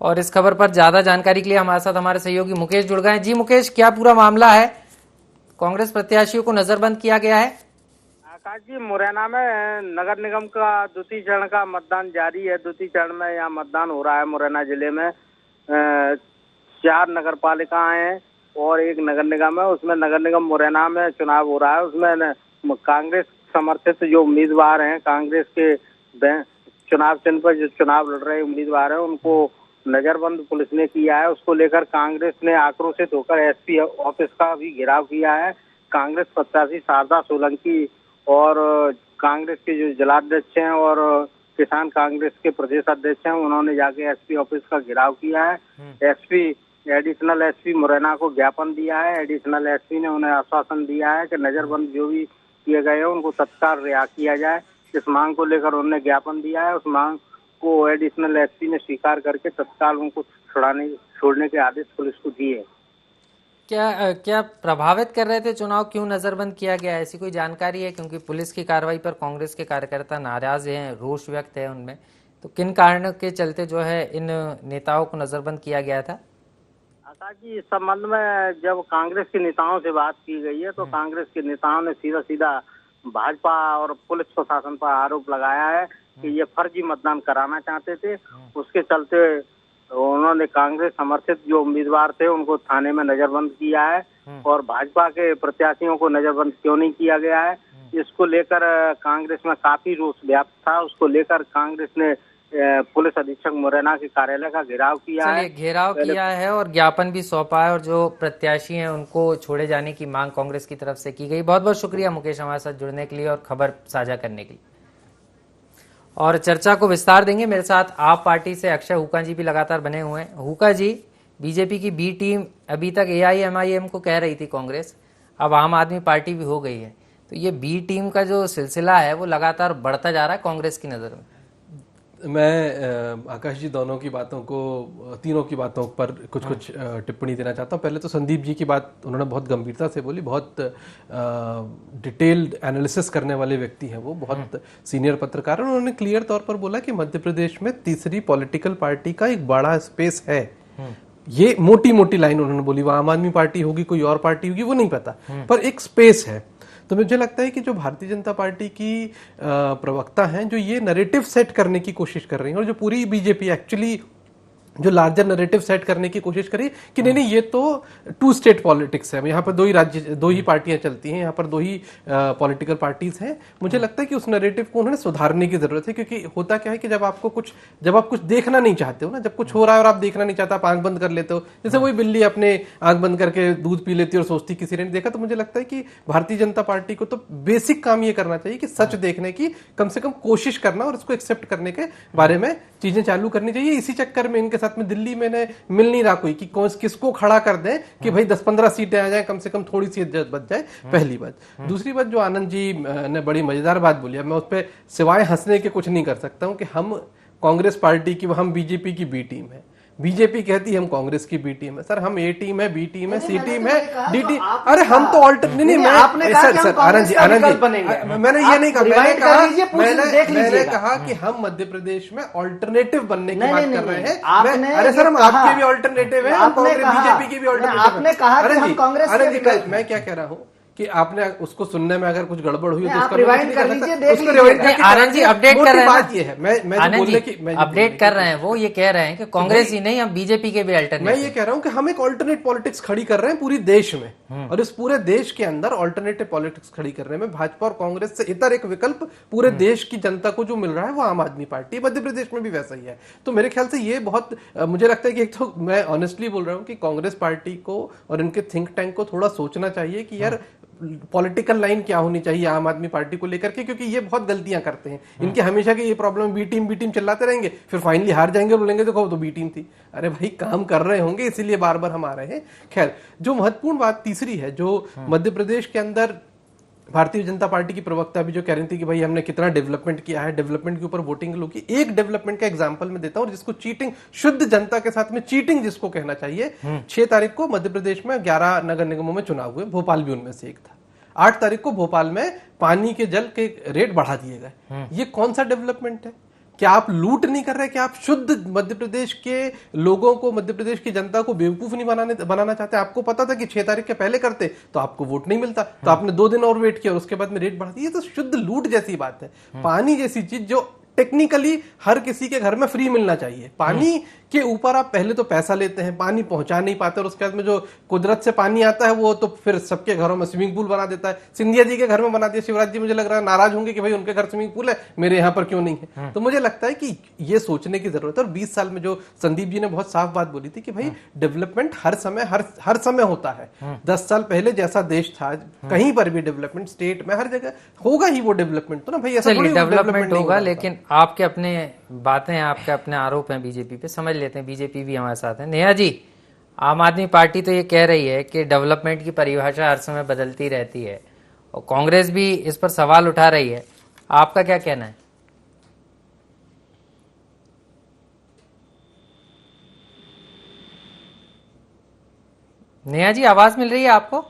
और इस खबर पर ज्यादा जानकारी के लिए हमारे साथ हमारे सहयोगी मुकेश जुड़ गए हैं। जी मुकेश, क्या पूरा मामला है? कांग्रेस प्रत्याशियों को नजरबंद किया गया है। आकाश जी, मुरैना में नगर निगम का द्वितीय चरण का मतदान जारी है। द्वितीय चरण में यहाँ मतदान हो रहा है। मुरैना जिले में 4 नगर पालिकाएं हैं और 1 नगर निगम है। उसमें नगर निगम मुरैना में चुनाव हो रहा है। उसमें कांग्रेस समर्थित जो उम्मीदवार हैं, कांग्रेस के चुनाव चिन्ह पर जो चुनाव लड़ रहे उम्मीदवार हैं, उनको नजरबंद पुलिस ने किया है। उसको लेकर कांग्रेस ने आक्रोशित होकर एसपी ऑफिस का भी घेराव किया है। कांग्रेस प्रत्याशी शारदा सोलंकी और कांग्रेस के जो जिलाध्यक्ष हैं और किसान कांग्रेस के प्रदेश अध्यक्ष हैं, उन्होंने जाके एसपी ऑफिस का घेराव किया है। एडिशनल एसपी मुरैना को ज्ञापन दिया है। एडिशनल एसपी ने उन्हें आश्वासन दिया है कि नजरबंद जो भी किए गए हैं उनको तत्काल रिहा किया जाए। इस मांग को लेकर उन्होंने ज्ञापन दिया है। उस मांग को एडिशनल एसपी ने स्वीकार करके तत्काल उनको छोड़ने के आदेश पुलिस को दिए। क्या प्रभावित कर रहे थे चुनाव, क्यों नजरबंद किया गया, ऐसी कोई जानकारी है? क्योंकि पुलिस की कार्रवाई पर कांग्रेस के कार्यकर्ता नाराज हैं, रोष व्यक्त है उनमें, तो किन कारणों के चलते जो है इन नेताओं को नजरबंद किया गया था? आकाश जी, इस संबंध में जब कांग्रेस के नेताओं से बात की गई है तो कांग्रेस के नेताओं ने सीधा सीधा भाजपा और पुलिस प्रशासन पर आरोप लगाया है कि ये फर्जी मतदान कराना चाहते थे। उसके चलते उन्होंने कांग्रेस समर्थित जो उम्मीदवार थे उनको थाने में नजरबंद किया है और भाजपा के प्रत्याशियों को नजरबंद क्यों नहीं किया गया है, इसको लेकर कांग्रेस में काफी रोष व्याप्त था। उसको लेकर कांग्रेस ने पुलिस अधीक्षक मुरैना के कार्यालय का घेराव किया है। घेराव किया है और ज्ञापन भी सौंपा है और जो प्रत्याशी हैं उनको छोड़े जाने की मांग कांग्रेस की तरफ से की गई। बहुत बहुत शुक्रिया मुकेश हमारे साथ जुड़ने के लिए और खबर साझा करने के लिए। और चर्चा को विस्तार देंगे, मेरे साथ आप पार्टी से अक्षय हुक्का जी भी लगातार बने हुए हैं। हुक्का जी, बीजेपी की बी टीम अभी तक AIMIM को कह रही थी कांग्रेस, अब आम आदमी पार्टी भी हो गई है, तो ये बी टीम का जो सिलसिला है वो लगातार बढ़ता जा रहा है कांग्रेस की नज़र में। मैं आकाश जी दोनों की बातों को, तीनों की बातों पर कुछ टिप्पणी देना चाहता हूं। पहले तो संदीप जी की बात उन्होंने बहुत गंभीरता से बोली, बहुत डिटेल्ड एनालिसिस करने वाले व्यक्ति हैं वो, बहुत सीनियर पत्रकार हैं। उन्होंने क्लियर तौर पर बोला कि मध्य प्रदेश में तीसरी पॉलिटिकल पार्टी का एक बड़ा स्पेस है। ये मोटी मोटी लाइन उन्होंने बोली, वो आम आदमी पार्टी होगी कोई और पार्टी होगी वो नहीं पता, पर एक स्पेस है। तो मुझे लगता है कि जो भारतीय जनता पार्टी की प्रवक्ता हैं जो ये नैरेटिव सेट करने की कोशिश कर रही हैं और जो पूरी बीजेपी एक्चुअली जो लार्जर नैरेटिव सेट करने की कोशिश करी कि नहीं ये तो 2 स्टेट पॉलिटिक्स है, यहाँ पर 2 ही राज्य, 2 ही पार्टियां चलती हैं, यहाँ पर 2 ही पॉलिटिकल पार्टीज हैं। मुझे लगता है कि उस नैरेटिव को उन्होंने सुधारने की जरूरत है, क्योंकि होता क्या है कि जब आप कुछ देखना नहीं चाहते हो ना, जब कुछ हो रहा है और आप देखना नहीं चाहते, आप आंख बंद कर लेते हो, जैसे वही बिल्ली अपने आंख बंद करके दूध पी लेती है और सोचती किसी ने नहीं देखा। तो मुझे लगता है कि भारतीय जनता पार्टी को तो बेसिक काम ये करना चाहिए कि सच देखने की कम से कम कोशिश करना और उसको एक्सेप्ट करने के बारे में चीजें चालू करनी चाहिए। इसी चक्कर में इनके साथ में दिल्ली में मिल नहीं रहा कोई कि किसको खड़ा कर दें कि भाई 10-15 सीटें आ जाए, कम से कम थोड़ी सी इज्जत बच जाए, पहली बात। दूसरी बात, जो आनंद जी ने बड़ी मजेदार बात बोली है, मैं उस पर सिवाय हंसने के कुछ नहीं कर सकता हूं कि हम कांग्रेस पार्टी की, हम बीजेपी की बी टीम है। बीजेपी कहती है हम कांग्रेस की बी टीम है। सर हम ए टीम है, बी टीम है, सी टीम है, डी टीम। अरे हम तो ऑल्टरनेट नहीं, सर आनंद जी मैंने ये नहीं कहा, मैंने कहा कि हम मध्य प्रदेश में ऑल्टरनेटिव बनने की बात कर रहे हैं। अरे सर हम आपके भी ऑल्टरनेटिव है, बीजेपी की भी ऑल्टरनेटिव है। मैं क्या कह रहा हूँ कि आपने उसको सुनने में अगर कुछ गड़बड़ हुई तो उसका रिवाइंड कर लीजिए, देख लीजिए। आनंद जी अपडेट कर रहे हैं, बात ये है, मैं बोलने की अपडेट कर रहे हैं, वो ये कह रहे हैं कि कांग्रेस ही नहीं, हम बीजेपी के भी अल्टरनेट। मैं ये कह रहा हूं कि हम एक ऑल्टरनेट पॉलिटिक्स खड़ी कर रहे हैं पूरी देश में, और इस पूरे देश के अंदर ऑल्टरनेटिव पॉलिटिक्स खड़ी करने में भाजपा और कांग्रेस से इतर एक विकल्प पूरे देश की जनता को जो मिल रहा है वो आम आदमी पार्टी। मध्य प्रदेश में भी वैसा ही है। तो मेरे ख्याल से ये बहुत, मुझे लगता है कि एक तो मैं ऑनेस्टली बोल रहा हूँ कि कांग्रेस पार्टी को और इनके थिंक टैंक को थोड़ा सोचना चाहिए कि यार पॉलिटिकल लाइन क्या होनी चाहिए आम आदमी पार्टी को लेकर के, क्योंकि ये बहुत गलतियां करते हैं। इनके हमेशा के ये प्रॉब्लम, बी टीम चिल्लाते रहेंगे, फिर फाइनली हार जाएंगे और बोलेंगे देखो तो बी टीम थी। अरे भाई काम कर रहे होंगे इसीलिए बार बार हम आ रहे हैं। खैर, जो महत्वपूर्ण बात तीसरी है, जो मध्य प्रदेश के अंदर भारतीय जनता पार्टी की प्रवक्ता भी जो कह रही थी कि भाई हमने कितना डेवलपमेंट किया है, डेवलपमेंट के ऊपर वोटिंग लोग की। एक डेवलपमेंट का एग्जांपल मैं देता हूं जिसको चीटिंग, शुद्ध जनता के साथ में चीटिंग जिसको कहना चाहिए। 6 तारीख को मध्य प्रदेश में 11 नगर निगमों में चुनाव हुए, भोपाल भी उनमें से एक था। 8 तारीख को भोपाल में पानी के जल के रेट बढ़ा दिए गए। ये कौन सा डेवलपमेंट है? क्या आप लूट नहीं कर रहे? क्या आप शुद्ध मध्य प्रदेश के लोगों को, मध्य प्रदेश की जनता को बेवकूफ नहीं बनाना चाहते? आपको पता था कि 6 तारीख के पहले करते तो आपको वोट नहीं मिलता, तो आपने 2 दिन और वेट किया और उसके बाद में रेट बढ़ा दिया। ये तो शुद्ध लूट जैसी बात है। पानी जैसी चीज जो टेक्निकली हर किसी के घर में फ्री मिलना चाहिए, पानी के ऊपर आप पहले तो पैसा लेते हैं, पानी पहुंचा नहीं पाते, और उसके बाद में जो कुदरत से पानी आता है वो तो फिर सबके घरों में स्विमिंग पूल बना देता है। सिंधिया जी के घर में बना दिया, शिवराज जी मुझे लग रहा है नाराज होंगे कि भाई उनके घर स्विमिंग पूल है, मेरे यहाँ पर क्यों नहीं है। तो मुझे लगता है कि ये सोचने की जरूरत है। और 20 साल में जो संदीप जी ने बहुत साफ बात बोली थी कि भाई डेवलपमेंट हर समय होता है। 10 साल पहले जैसा देश था, कहीं पर भी डेवलपमेंट स्टेट में हर जगह होगा ही वो डेवलपमेंट, तो ना भाई ऐसा डेवलपमेंट होगा, लेकिन आपके अपने बातें हैं, आपके अपने आरोप हैं बीजेपी पे, समझ लेते हैं। बीजेपी भी हमारे साथ है। नेहा जी, आम आदमी पार्टी तो ये कह रही है कि डेवलपमेंट की परिभाषा हर समय बदलती रहती है और कांग्रेस भी इस पर सवाल उठा रही है, आपका क्या कहना है? नेहा जी, आवाज मिल रही है आपको?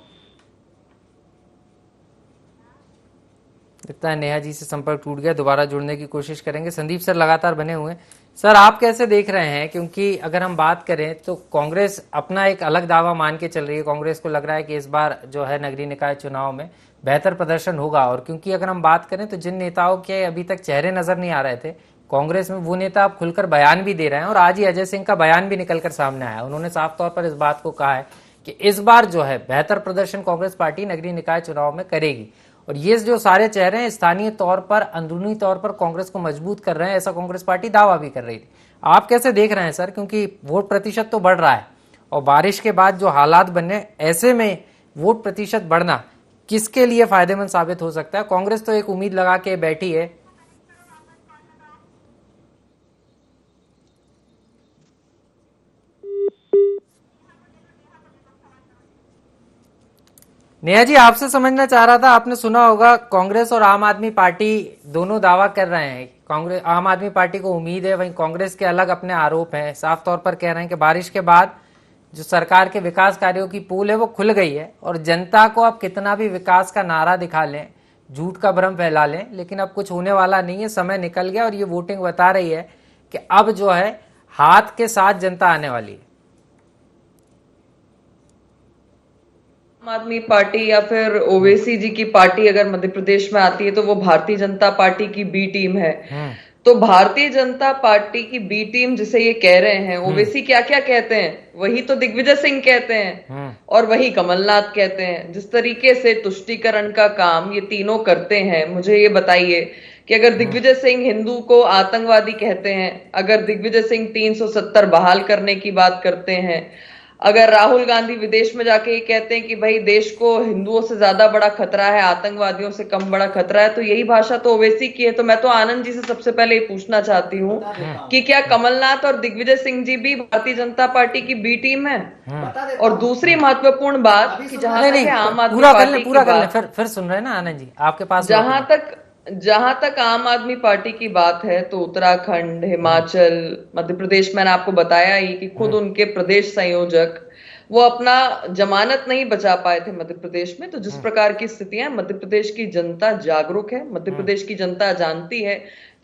लगता है नेहा जी से संपर्क टूट गया, दोबारा जुड़ने की कोशिश करेंगे। संदीप सर लगातार बने हुए हैं। सर, आप कैसे देख रहे हैं? क्योंकि अगर हम बात करें तो कांग्रेस अपना एक अलग दावा मान के चल रही है। कांग्रेस को लग रहा है कि इस बार जो है नगरीय निकाय चुनाव में बेहतर प्रदर्शन होगा, और क्योंकि अगर हम बात करें तो जिन नेताओं के अभी तक चेहरे नजर नहीं आ रहे थे कांग्रेस में, वो नेता अब खुलकर बयान भी दे रहे हैं, और आज ही अजय सिंह का बयान भी निकलकर सामने आया। उन्होंने साफ तौर पर इस बात को कहा है कि इस बार जो है बेहतर प्रदर्शन कांग्रेस पार्टी नगरीय निकाय चुनाव में करेगी, और ये जो सारे चेहरे हैं स्थानीय तौर पर, अंदरूनी तौर पर कांग्रेस को मजबूत कर रहे हैं, ऐसा कांग्रेस पार्टी दावा भी कर रही थी। आप कैसे देख रहे हैं सर? क्योंकि वोट प्रतिशत तो बढ़ रहा है और बारिश के बाद जो हालात बने, ऐसे में वोट प्रतिशत बढ़ना किसके लिए फायदेमंद साबित हो सकता है? कांग्रेस तो एक उम्मीद लगा के बैठी है। नेहा जी, आपसे समझना चाह रहा था, आपने सुना होगा कांग्रेस और आम आदमी पार्टी दोनों दावा कर रहे हैं। कांग्रेस, आम आदमी पार्टी को उम्मीद है, वहीं कांग्रेस के अलग अपने आरोप हैं। साफ तौर पर कह रहे हैं कि बारिश के बाद जो सरकार के विकास कार्यों की पूल है वो खुल गई है, और जनता को अब कितना भी विकास का नारा दिखा लें, झूठ का भ्रम फैला लें, लेकिन अब कुछ होने वाला नहीं है, समय निकल गया। और ये वोटिंग बता रही है कि अब जो है हाथ के साथ जनता आने वाली है। आम आदमी पार्टी या फिर ओवैसी जी की पार्टी अगर मध्य प्रदेश में आती है तो वो भारतीय जनता पार्टी की बी टीम है। तो भारतीय जनता पार्टी की बी टीम जिसे ये कह रहे हैं, ओवैसी क्या क्या कहते हैं, वही तो दिग्विजय सिंह कहते हैं और वही कमलनाथ कहते हैं। जिस तरीके से तुष्टीकरण का काम ये तीनों करते हैं, मुझे ये बताइए कि अगर दिग्विजय सिंह हिंदू को आतंकवादी कहते हैं, अगर दिग्विजय सिंह 370 बहाल करने की बात करते हैं, अगर राहुल गांधी विदेश में जाके ये कहते हैं कि भाई देश को हिंदुओं से ज्यादा बड़ा खतरा है, आतंकवादियों से कम बड़ा खतरा है, तो यही भाषा तो ओवैसी की है। तो मैं तो आनंद जी से सबसे पहले ये पूछना चाहती हूँ कि क्या कमलनाथ और दिग्विजय सिंह जी भी भारतीय जनता पार्टी की बी टीम है? और दूसरी महत्वपूर्ण बात कि जहां तक आम आदमी पार्टी पूरा कर ले, फिर सुन रहे हैं ना आनंद जी, आपके पास जहां तक आम आदमी पार्टी की बात है तो उत्तराखंड, हिमाचल, मध्य प्रदेश, मैंने आपको बताया ही कि खुद उनके प्रदेश संयोजक वो अपना जमानत नहीं बचा पाए थे मध्य प्रदेश में। तो जिस प्रकार की स्थितियां, मध्य प्रदेश की जनता जागरूक है, मध्य प्रदेश की जनता जानती है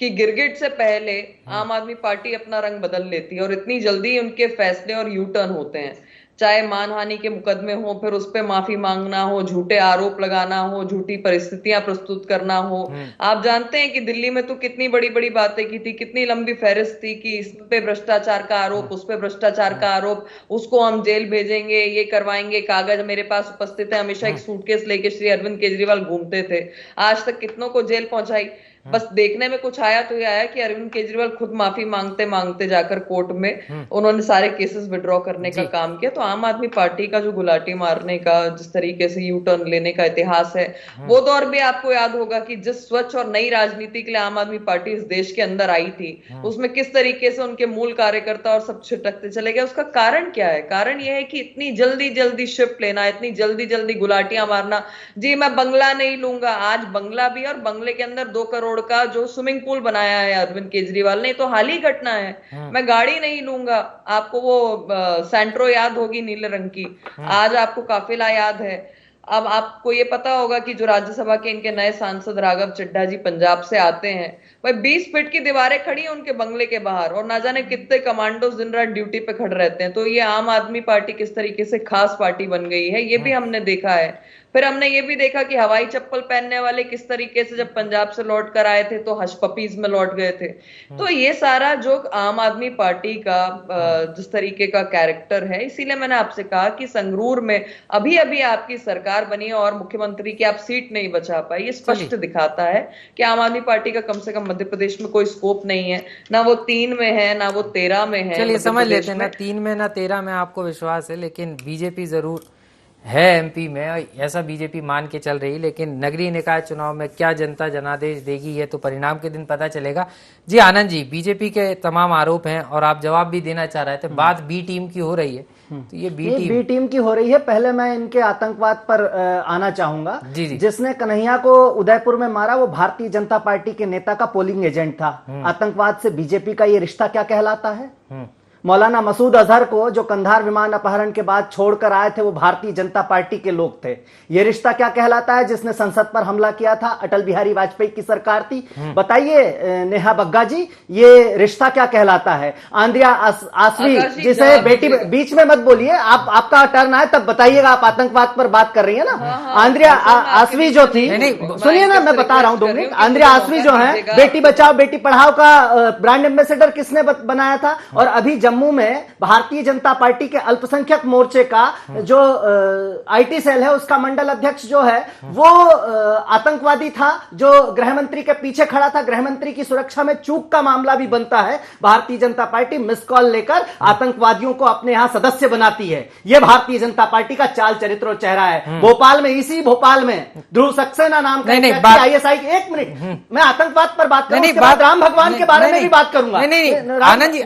कि गिरगिट से पहले आम आदमी पार्टी अपना रंग बदल लेती है और इतनी जल्दी उनके फैसले और यू टर्न होते हैं। चाहे मानहानि के मुकदमे हो, फिर उस पर माफी मांगना हो, झूठे आरोप लगाना हो, झूठी परिस्थितियां प्रस्तुत करना हो। आप जानते हैं कि दिल्ली में तो कितनी बड़ी बड़ी बातें की थी, कितनी लंबी फहरिस्त थी कि इस पे भ्रष्टाचार का आरोप, उस पे भ्रष्टाचार का आरोप, उसको हम जेल भेजेंगे, ये करवाएंगे, कागज मेरे पास उपस्थित है। हमेशा एक सूटकेस लेके श्री अरविंद केजरीवाल घूमते थे, आज तक कितनों को जेल पहुंचाई। बस देखने में कुछ आया तो ये आया कि अरविंद केजरीवाल खुद माफी मांगते मांगते जाकर कोर्ट में उन्होंने सारे केसेस विड्रॉ करने का काम किया। तो आम आदमी पार्टी का जो गुलाटी मारने का, जिस तरीके से यू टर्न लेने का इतिहास है, वो दौर भी आपको याद होगा कि जिस स्वच्छ और नई राजनीति के लिए आम आदमी पार्टी इस देश के अंदर आई थी, उसमें किस तरीके से उनके मूल कार्यकर्ता और सब छिटकते चले गए। उसका कारण क्या है? कारण यह है कि इतनी जल्दी जल्दी शिफ्ट लेना, इतनी जल्दी जल्दी गुलाटियां मारना। जी मैं बंगला नहीं लूंगा, आज बंगला भी, और बंगले के अंदर 2 करोड़ का जो स्विमिंग पूल बनाया है अरविंद केजरीवाल ने, तो हाल ही घटना है। मैं गाड़ी नहीं लूंगा, आपको वो सेंट्रो याद होगी नीले रंग की, आज आपको काफिला याद है। अब आपको ये पता होगा कि जो राज्यसभा के इनके नए सांसद राघव चड्ढा जी पंजाब से आते हैं, भाई 20 फीट की दीवारें खड़ी हैं उनके बंगले के बाहर, और ना जाने कितने कमांडोज दिन रात ड्यूटी पे खड़े रहते हैं। तो ये आम आदमी पार्टी किस तरीके से खास पार्टी बन गई है, ये भी हमने देखा है। फिर हमने ये भी देखा कि हवाई चप्पल पहनने वाले किस तरीके से जब पंजाब से लौट कर आए थे तो हश पपीज में लौट गए थे। तो ये सारा जो आम आदमी पार्टी का जिस तरीके का कैरेक्टर है, इसीलिए मैंने आपसे कहा कि संगरूर में अभी अभी आपकी सरकार बनी और मुख्यमंत्री की आप सीट नहीं बचा पाई। ये स्पष्ट दिखाता है कि आम आदमी पार्टी का कम से कम मध्य प्रदेश में कोई स्कोप नहीं है, ना वो 3 में है, ना वो 13 में है। चलिए समझ लेते हैं, ना 3 में ना 13 में आपको विश्वास है, लेकिन बीजेपी जरूर है एमपी में, ऐसा बीजेपी मान के चल रही, लेकिन नगरीय निकाय चुनाव में क्या जनता जनादेश देगी ये तो परिणाम के दिन पता चलेगा। जी आनंद जी, बीजेपी के तमाम आरोप हैं और आप जवाब भी देना चाह रहे थे, बात बी टीम की हो रही है, तो ये बी टीम की हो रही है। पहले मैं इनके आतंकवाद पर आना चाहूंगा। जी जी। जिसने कन्हैया को उदयपुर में मारा वो भारतीय जनता पार्टी के नेता का पोलिंग एजेंट था। आतंकवाद से बीजेपी का ये रिश्ता क्या कहलाता है? मौलाना मसूद अजहर को जो कंधार विमान अपहरण के बाद छोड़कर आए थे वो भारतीय जनता पार्टी के लोग थे। ये रिश्ता क्या कहलाता है? जिसने संसद पर हमला किया था, अटल बिहारी वाजपेयी की सरकार थी। बताइए नेहा बग्गा जी, ये रिश्ता क्या कहलाता है? आंद्रिया आसवी, जिसे बेटी, बीच में मत बोलिए, आपका टर्न आए तब बताइएगा। आप आतंकवाद पर बात कर रही है ना। आंद्रिया आसवी जो थी, सुनिए ना, मैं बता रहा हूं 2 मिनट। आंद्रिया आसवी जो है, बेटी बचाओ बेटी पढ़ाओ का ब्रांड एम्बेसडर किसने बनाया था? और अभी जम्मू में भारतीय जनता पार्टी के अल्पसंख्यक मोर्चे का जो आईटी सेल है उसका मंडल अध्यक्ष जो है वो आतंकवादी था, जो गृह मंत्री के पीछे खड़ा था। गृह मंत्री की सुरक्षा में चूक का मामला भी बनता है। Bharatiya Janata party miss call लेकर आतंकवादियों को अपने यहां सदस्य बनाती है। यह भारतीय जनता पार्टी का चाल चरित्र और चेहरा है। भोपाल में, इसी भोपाल में ध्रुव सक्सेना नाम का ISI, 1 मिनट, मैं आतंकवाद पर बात करूंगा, उसके बाद राम भगवान के बारे में भी बात करूंगा। आनंद जी,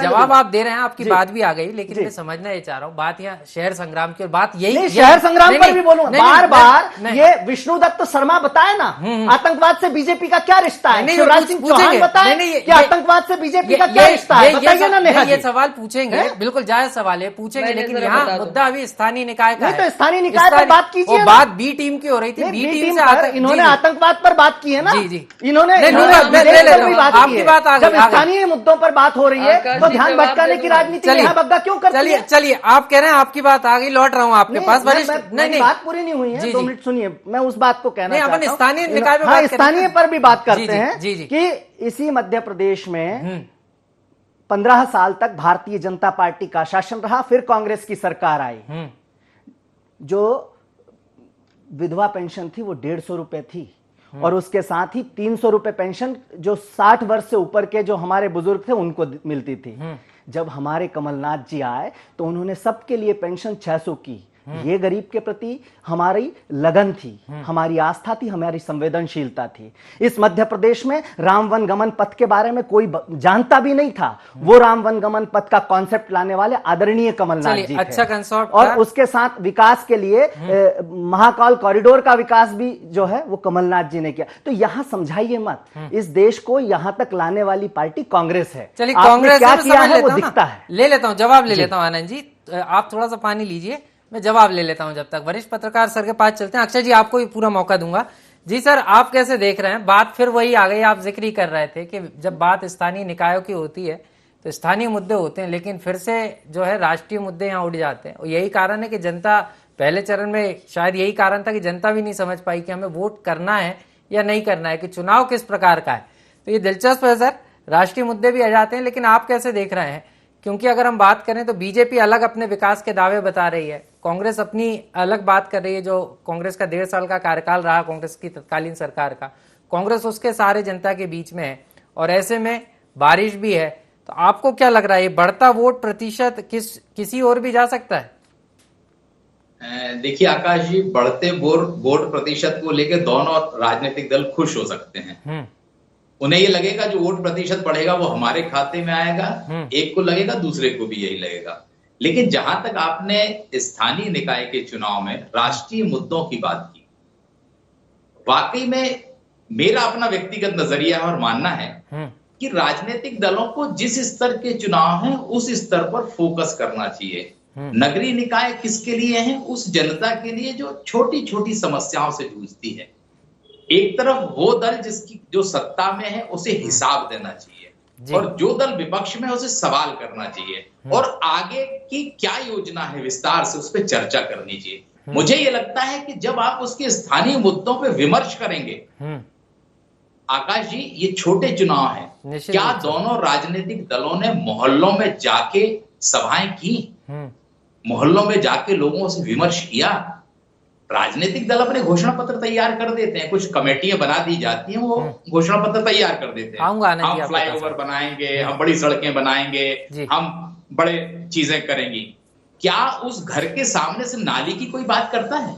जवाब आप दे रहे हैं, आपकी बात भी आ गई, लेकिन मैं समझना ये चाह रहा हूँ, बात यहाँ शहर संग्राम की, और बात यही शहर संग्राम पर भी बोलूंगा बार बार। ये विष्णुदत्त शर्मा बताए ना आतंकवाद से बीजेपी का क्या रिश्ता है। शिवराज सिंह चौहान बताए कि आतंकवाद से बीजेपी का क्या रिश्ता है, बताइए ना नेहा जी। ये सवाल पूछेंगे, बिल्कुल जायज सवाल है, पूछेंगे, लेकिन यहाँ मुद्दा अभी स्थानीय निकाय का है। तो स्थानीय निकाय पर बात कीजिए। बात बी टीम की हो रही थी, बी टीम से इन्होंने आतंकवाद पर बात की है ना। जी जी, इन्होंने आपकी बात आ गई। स्थानीय मुद्दों पर बात हो रही है तो ध्यान भटकाने की राजनीति नेहा बग्गा क्यों करती है? चलिए, आप कह रहे हैं आपकी बात आ गई, लौट रहा हूं आपके पास। नहीं, बात पूरी नहीं हुई है, 2 मिनट सुनिए, मैं उस बात को कहना चाहता हूं। स्थानीय निकाय में बात स्थानीय पर भी बात करते हैं कि इसी मध्य प्रदेश में 15 साल तक भारतीय जनता पार्टी का शासन रहा, फिर कांग्रेस की सरकार आई। जो विधवा पेंशन थी वो 150 रुपए थी, और उसके साथ ही 300 रुपए पेंशन जो 60 वर्ष से ऊपर के जो हमारे बुजुर्ग थे उनको मिलती थी। जब हमारे कमलनाथ जी आए तो उन्होंने सबके लिए पेंशन 600 की। ये गरीब के प्रति हमारी लगन थी, हमारी आस्था थी, हमारी संवेदनशीलता थी। इस मध्य प्रदेश में राम वन गमन पथ के बारे में कोई जानता भी नहीं था। वो राम वन गमन पथ का कॉन्सेप्ट लाने वाले आदरणीय कमलनाथ जी अच्छा थे। और उसके साथ विकास के लिए महाकाल कॉरिडोर का विकास भी जो है वो कमलनाथ जी ने किया। तो यहां समझाइए मत, इस देश को यहां तक लाने वाली पार्टी कांग्रेस है। चलिए, कांग्रेस क्या किया है वो दिखता है। ले लेता हूं, जवाब ले लेता हूं। आनंद जी, आप थोड़ा सा पानी लीजिए, मैं जवाब ले लेता हूं। जब तक वरिष्ठ पत्रकार सर के पास चलते हैं, अक्षय जी आपको भी पूरा मौका दूंगा। जी सर, आप कैसे देख रहे हैं? बात फिर वही आ गई, आप जिक्र ही कर रहे थे कि जब बात स्थानीय निकायों की होती है तो स्थानीय मुद्दे होते हैं, लेकिन फिर से जो है राष्ट्रीय मुद्दे यहाँ उड़ जाते हैं। और यही कारण है कि जनता, पहले चरण में शायद यही कारण था कि जनता भी नहीं समझ पाई कि हमें वोट करना है या नहीं करना है, कि चुनाव किस प्रकार का है। तो ये दिलचस्प है सर, राष्ट्रीय मुद्दे भी आ जाते हैं, लेकिन आप कैसे देख रहे हैं? क्योंकि अगर हम बात करें तो बीजेपी अलग अपने विकास के दावे बता रही है, कांग्रेस अपनी अलग बात कर रही है। जो कांग्रेस का 1.5 साल का कार्यकाल रहा कांग्रेस की तत्कालीन सरकार का, कांग्रेस उसके सारे जनता के बीच में है, और ऐसे में बारिश भी है। तो आपको क्या लग रहा है, ये बढ़ता वोट प्रतिशत किसी और भी जा सकता है? देखिए आकाश जी, बढ़ते वोट प्रतिशत को लेकर दोनों राजनीतिक दल खुश हो सकते हैं। उन्हें ये लगेगा जो वोट प्रतिशत बढ़ेगा वो हमारे खाते में आएगा, एक को लगेगा, दूसरे को भी यही लगेगा। लेकिन जहां तक आपने स्थानीय निकाय के चुनाव में राष्ट्रीय मुद्दों की बात की, वाकई में मेरा अपना व्यक्तिगत नजरिया है और मानना है कि राजनीतिक दलों को जिस स्तर के चुनाव हैं उस स्तर पर फोकस करना चाहिए। नगरीय निकाय किसके लिए हैं? उस जनता के लिए जो छोटी छोटी समस्याओं से जूझती है। एक तरफ वो दल जिसकी जो सत्ता में है उसे हिसाब देना चाहिए, और जो दल विपक्ष में है उसे सवाल करना चाहिए, और आगे की क्या योजना है विस्तार से उस पर चर्चा करनी चाहिए। मुझे ये लगता है कि जब आप उसके स्थानीय मुद्दों पे विमर्श करेंगे, आकाश जी ये छोटे चुनाव हैं, क्या दोनों राजनीतिक दलों ने मोहल्लों में जाके सभाएं की, मोहल्लों में जाके लोगों से विमर्श किया? राजनीतिक दल अपने घोषणा पत्र तैयार कर देते हैं, कुछ कमेटियां बना दी जाती हैं, वो घोषणा पत्र तैयार कर देते हैं। आऊंगा आनंद जी, हम आप फ्लाईओवर बता बनाएंगे, हम बड़ी सड़कें बनाएंगे, जी। हम बड़े चीजें करेंगे। क्या उस घर के सामने से नाली की कोई बात करता है?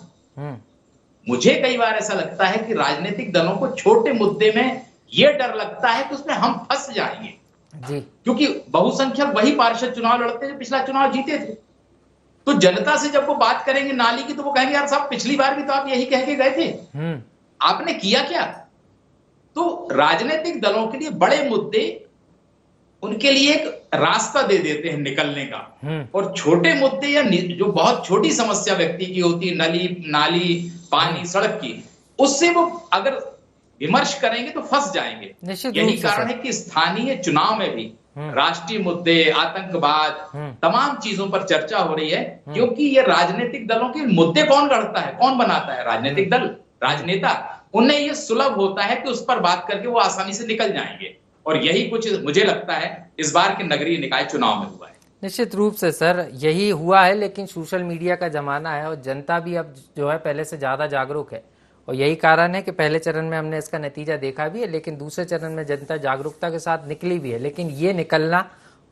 मुझे कई बार ऐसा लगता है कि राजनीतिक दलों को छोटे मुद्दे में यह डर लगता है कि उसमें हम फंस जाएंगे जी। क्योंकि बहुसंख्यक वही पार्षद चुनाव लड़ते हैं, पिछला चुनाव जीते थे। तो जनता से जब वो बात करेंगे नाली की, तो वो कहेंगे यार साहब पिछली बार भी तो आप यही कह के गए थे, आपने किया क्या? तो राजनीतिक दलों के लिए बड़े मुद्दे उनके लिए एक रास्ता दे देते हैं निकलने का, और छोटे मुद्दे या जो बहुत छोटी समस्या व्यक्ति की होती है, नाली, पानी, सड़क की, उससे वो अगर विमर्श करेंगे तो फंस जाएंगे। यही कारण है कि स्थानीय चुनाव में भी राष्ट्रीय मुद्दे, आतंकवाद, तमाम चीजों पर चर्चा हो रही है, क्योंकि ये राजनीतिक दलों के मुद्दे कौन गढ़ता है, कौन बनाता है? राजनीतिक दल, राजनेता। उन्हें ये सुलभ होता है कि उस पर बात करके वो आसानी से निकल जाएंगे, और यही कुछ मुझे लगता है इस बार के नगरीय निकाय चुनाव में हुआ है। निश्चित रूप से सर यही हुआ है, लेकिन सोशल मीडिया का जमाना है और जनता भी अब जो है पहले से ज्यादा जागरूक है, और यही कारण है कि पहले चरण में हमने इसका नतीजा देखा भी है, लेकिन दूसरे चरण में जनता जागरूकता के साथ निकली भी है। लेकिन ये निकलना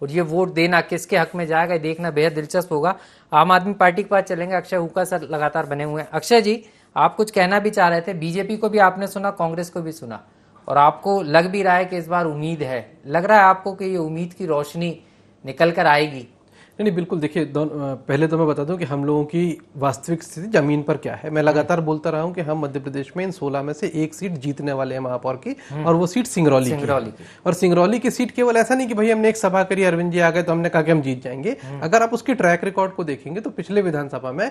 और ये वोट देना किसके हक में जाएगा, देखना बेहद दिलचस्प होगा। आम आदमी पार्टी के पास चलेंगे, अक्षय हुक्का सर लगातार बने हुए हैं। अक्षय जी, आप कुछ कहना भी चाह रहे थे, बीजेपी को भी आपने सुना, कांग्रेस को भी सुना, और आपको लग भी रहा है कि इस बार उम्मीद है, लग रहा है आपको कि ये उम्मीद की रोशनी निकल कर आएगी? नहीं, बिल्कुल। देखिए, पहले तो मैं बता दूं कि हम लोगों की वास्तविक स्थिति जमीन पर क्या है। मैं लगातार बोलता रहा हूं कि हम मध्य प्रदेश में इन 16 में से एक सीट जीतने वाले हैं महापौर की, और वो सीट सिंगरौली की। और सिंगरौली की सीट केवल ऐसा नहीं कि भाई हमने एक सभा करी, अरविंद जी आ गए तो हमने कहा कि हम जीत जाएंगे। अगर आप उसकी ट्रैक रिकॉर्ड को देखेंगे तो पिछले विधानसभा में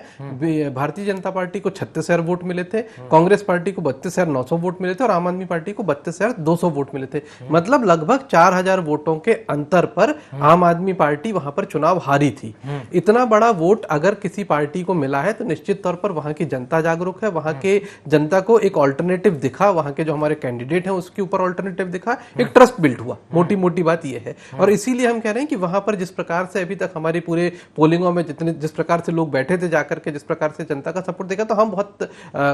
भारतीय जनता पार्टी को 36,000 वोट मिले थे, कांग्रेस पार्टी को 32,900 वोट मिले थे, और आम आदमी पार्टी को 32,200 वोट मिले थे। मतलब लगभग 4,000 वोटों के अंतर पर आम आदमी पार्टी वहां पर चुनाव हारी थी। इतना बड़ा वोट अगर किसी पार्टी को मिला है तो निश्चित तौर पर वहां की जनता जागरूक है, वहां के जनता को एक ऑल्टरनेटिव दिखा, वहां के जो हमारे कैंडिडेट हैं उसके ऊपर ऑल्टरनेटिव दिखा, एक ट्रस्ट बिल्ड हुआ। मोटी मोटी बात यह है, और इसीलिए हम कह रहे हैं कि वहां पर जिस प्रकार से अभी तक हमारी पूरे पोलिंगों में जिस प्रकार से लोग बैठे थे जाकर के, जिस प्रकार से जनता का सपोर्ट देखा, तो हम बहुत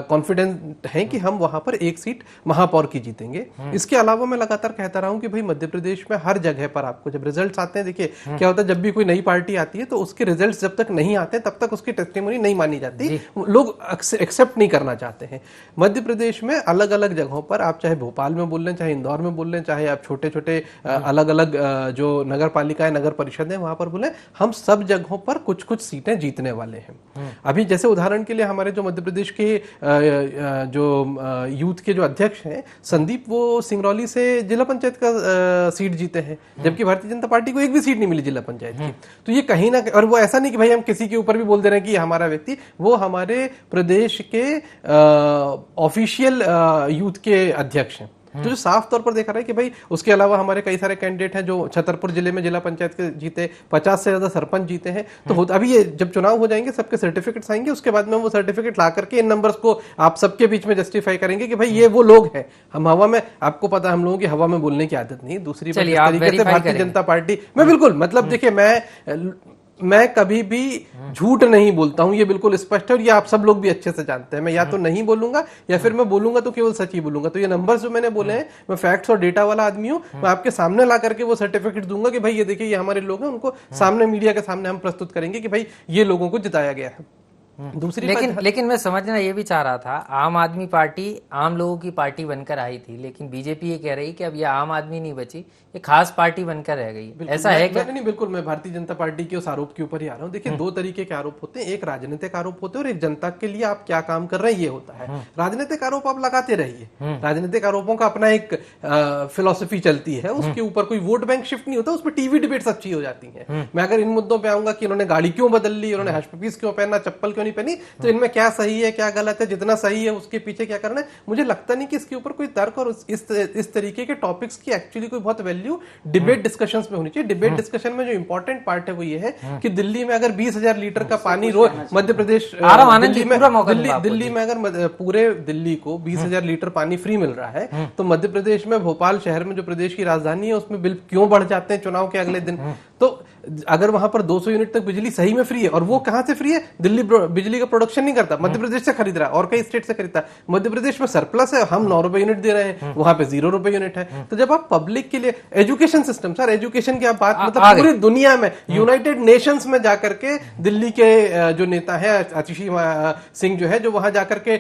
कॉन्फिडेंट हैं कि हम वहां पर एक सीट महापौर की जीतेंगे। इसके अलावा मैं लगातार कहता रहा हूं कि भाई मध्य प्रदेश में हर जगह पर आपको जब रिजल्ट आते हैं, देखिए क्या होता है, जब भी कोई नई पार्टी आती है तो उसके रिजल्ट्स जब तक नहीं आते तब तक उसकी टेस्टिमोनी नहीं मानी जाती, लोग एक्सेप्ट नहीं करना चाहते हैं। मध्य प्रदेश में अलग अलग जगहों पर, आप चाहे भोपाल में बोल लें, चाहे इंदौर में बोल लें, चाहे आप छोटे छोटे अलग अलग जो नगर पालिकाएं, नगर परिषद है वहां पर बोले, हम सब जगहों पर कुछ कुछ सीटें जीतने वाले हैं। अभी जैसे उदाहरण के लिए हमारे जो मध्य प्रदेश के जो यूथ के जो अध्यक्ष हैं संदीप, वो सिंगरौली से जिला पंचायत का सीट जीते हैं, जबकि भारतीय जनता पार्टी को एक भी सीट नहीं मिली जिला पंचायत की। तो ये कहीं ना, और वो ऐसा नहीं कि भाई हम किसी के ऊपर भी बोल दे रहे हैं कि हमारा व्यक्ति, वो हमारे प्रदेश के ऑफिशियल यूथ के अध्यक्ष हैं। तो जो साफ तौर पर देखा रहा है कि भाई उसके अलावा हमारे कई सारे कैंडिडेट हैं जो छतरपुर जिले में जिला पंचायत के जीते, 50 से ज्यादा सरपंच जीते हैं। तो अभी ये जब चुनाव हो जाएंगे सबके सर्टिफिकेट्स आएंगे, उसके बाद में वो सर्टिफिकेट ला करके इन नंबर्स को आप सबके बीच में जस्टिफाई करेंगे कि भाई ये वो लोग हैं। हम हवा में, आपको पता हम लोगों की हवा में बोलने की आदत नहीं। दूसरी बात, इस तरीके से भारतीय जनता पार्टी में बिल्कुल, मतलब देखिए मैं कभी भी झूठ नहीं बोलता हूं, ये बिल्कुल स्पष्ट है, और ये आप सब लोग भी अच्छे से जानते हैं। मैं या तो नहीं बोलूंगा या फिर मैं बोलूंगा तो केवल सच ही बोलूंगा। तो ये नंबर्स जो मैंने बोले हैं, मैं फैक्ट्स और डेटा वाला आदमी हूं। मैं आपके सामने ला करके वो सर्टिफिकेट दूंगा कि भाई ये देखिए ये हमारे लोग हैं, उनको सामने मीडिया के सामने हम प्रस्तुत करेंगे कि भाई ये लोगों को जिताया गया है। दूसरी लेकिन मैं समझना ये भी चाह रहा था, आम आदमी पार्टी आम लोगों की पार्टी बनकर आई थी, लेकिन बीजेपी ये कह रही कि अब ये आम आदमी नहीं बची, ये खास पार्टी बनकर रह गई। ऐसा है क्या? नहीं, बिल्कुल मैं भारतीय जनता पार्टी के उस आरोप के ऊपर ही आ रहा हूँ। देखिए, दो तरीके के आरोप होते हैं, एक राजनीतिक आरोप होते हैं और एक जनता के लिए आप क्या काम कर रहे हैं ये होता है। राजनीतिक आरोप आप लगाते रहिए, राजनीतिक आरोपों का अपना एक फिलॉसफी चलती है, उसके ऊपर कोई वोट बैंक शिफ्ट नहीं होता, उस पर टीवी डिबेट्स अच्छी हो जाती है। मैं अगर इन मुद्दों पे आऊंगा कि इन्होंने गाड़ी क्यों बदल ली, उन्होंने हश पीस क्यों पहना, चप्पल क्यों नहीं पहनी, तो इनमें क्या सही है क्या गलत है, जितना सही है उसके पीछे क्या करना है, मुझे लगता नहीं कि इसके ऊपर कोई तर्क और इस तरीके के टॉपिक्स की एक्चुअली कोई बहुत वैल्यू डिबेट डिस्कशंस में होनी चाहिए। डिबेट डिस्कशन में जो इंपॉर्टेंट पार्ट है वो ये है कि दिल्ली में अगर 20,000 लीटर का पानी रोज, मध्य प्रदेश दिल्ली में अगर पूरे दिल्ली को 20,000 लीटर पानी फ्री मिल रहा है, तो मध्य प्रदेश में भोपाल शहर में जो प्रदेश की राजधानी है उसमें बिल क्यों बढ़ जाते हैं चुनाव के अगले दिन। तो अगर वहां पर 200 यूनिट तक बिजली सही में फ्री है, और वो कहां से फ्री है? दिल्ली बिजली का प्रोडक्शन नहीं करता, मध्य प्रदेश से खरीद रहा है और कई स्टेट से खरीदता है। मध्य प्रदेश में सरप्लस है, हम 9 रुपए यूनिट दे रहे हैं, वहां पे 0 रुपए यूनिट है। तो जब आप पब्लिक के लिए एजुकेशन सिस्टम, सर एजुकेशन की आप बात, मतलब पूरी दुनिया में यूनाइटेड नेशंस में जाकर के दिल्ली के जो नेता है आतिशी सिंह जो है, जो वहां जाकर के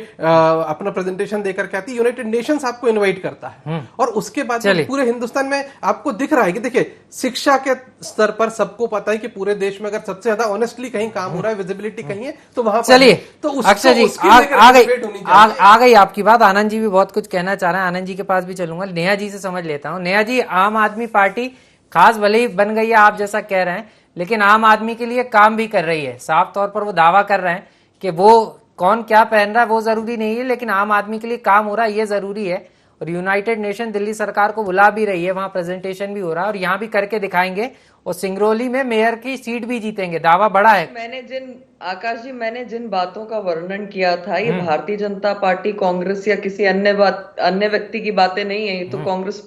अपना प्रेजेंटेशन देकर के आती है, यूनाइटेड नेशंस आपको इनवाइट करता है। और उसके बाद पूरे हिंदुस्तान में आपको दिख रहा है कि देखिए शिक्षा के स्तर पर सबको पता है कि पूरे देश में अगर सबसे ज्यादा ऑनेस्टली कहीं काम हो रहा है, विजिबिलिटी कहीं है, तो वहां चलिए। तो अक्षय जी आ गई आपकी बात। आनंद जी भी बहुत कुछ कहना चाह रहे हैं, आनंद जी के पास भी चलूंगा। नेहा जी से समझ लेता हूं। नेहा जी, आम आदमी पार्टी खास भले ही बन गई है आप जैसा कह रहे हैं, लेकिन आम आदमी के लिए काम भी कर रही है। साफ तौर पर वो दावा कर रहे हैं कि वो कौन क्या पहन रहा है वो जरूरी नहीं है, लेकिन आम आदमी के लिए काम हो रहा है ये जरूरी है। और यूनाइटेड नेशन दिल्ली सरकार को बुला भी रही है, वहां प्रेजेंटेशन भी हो रहा है और यहाँ भी करके दिखाएंगे, और सिंगरौली में मेयर की सीट भी जीतेंगे। दावा बड़ा है। मैंने जिन बातों का वर्णन किया था, ये भारतीय जनता पार्टी, कांग्रेस या किसी अन्य व्यक्ति की बातें नहीं है। ये तो कांग्रेस,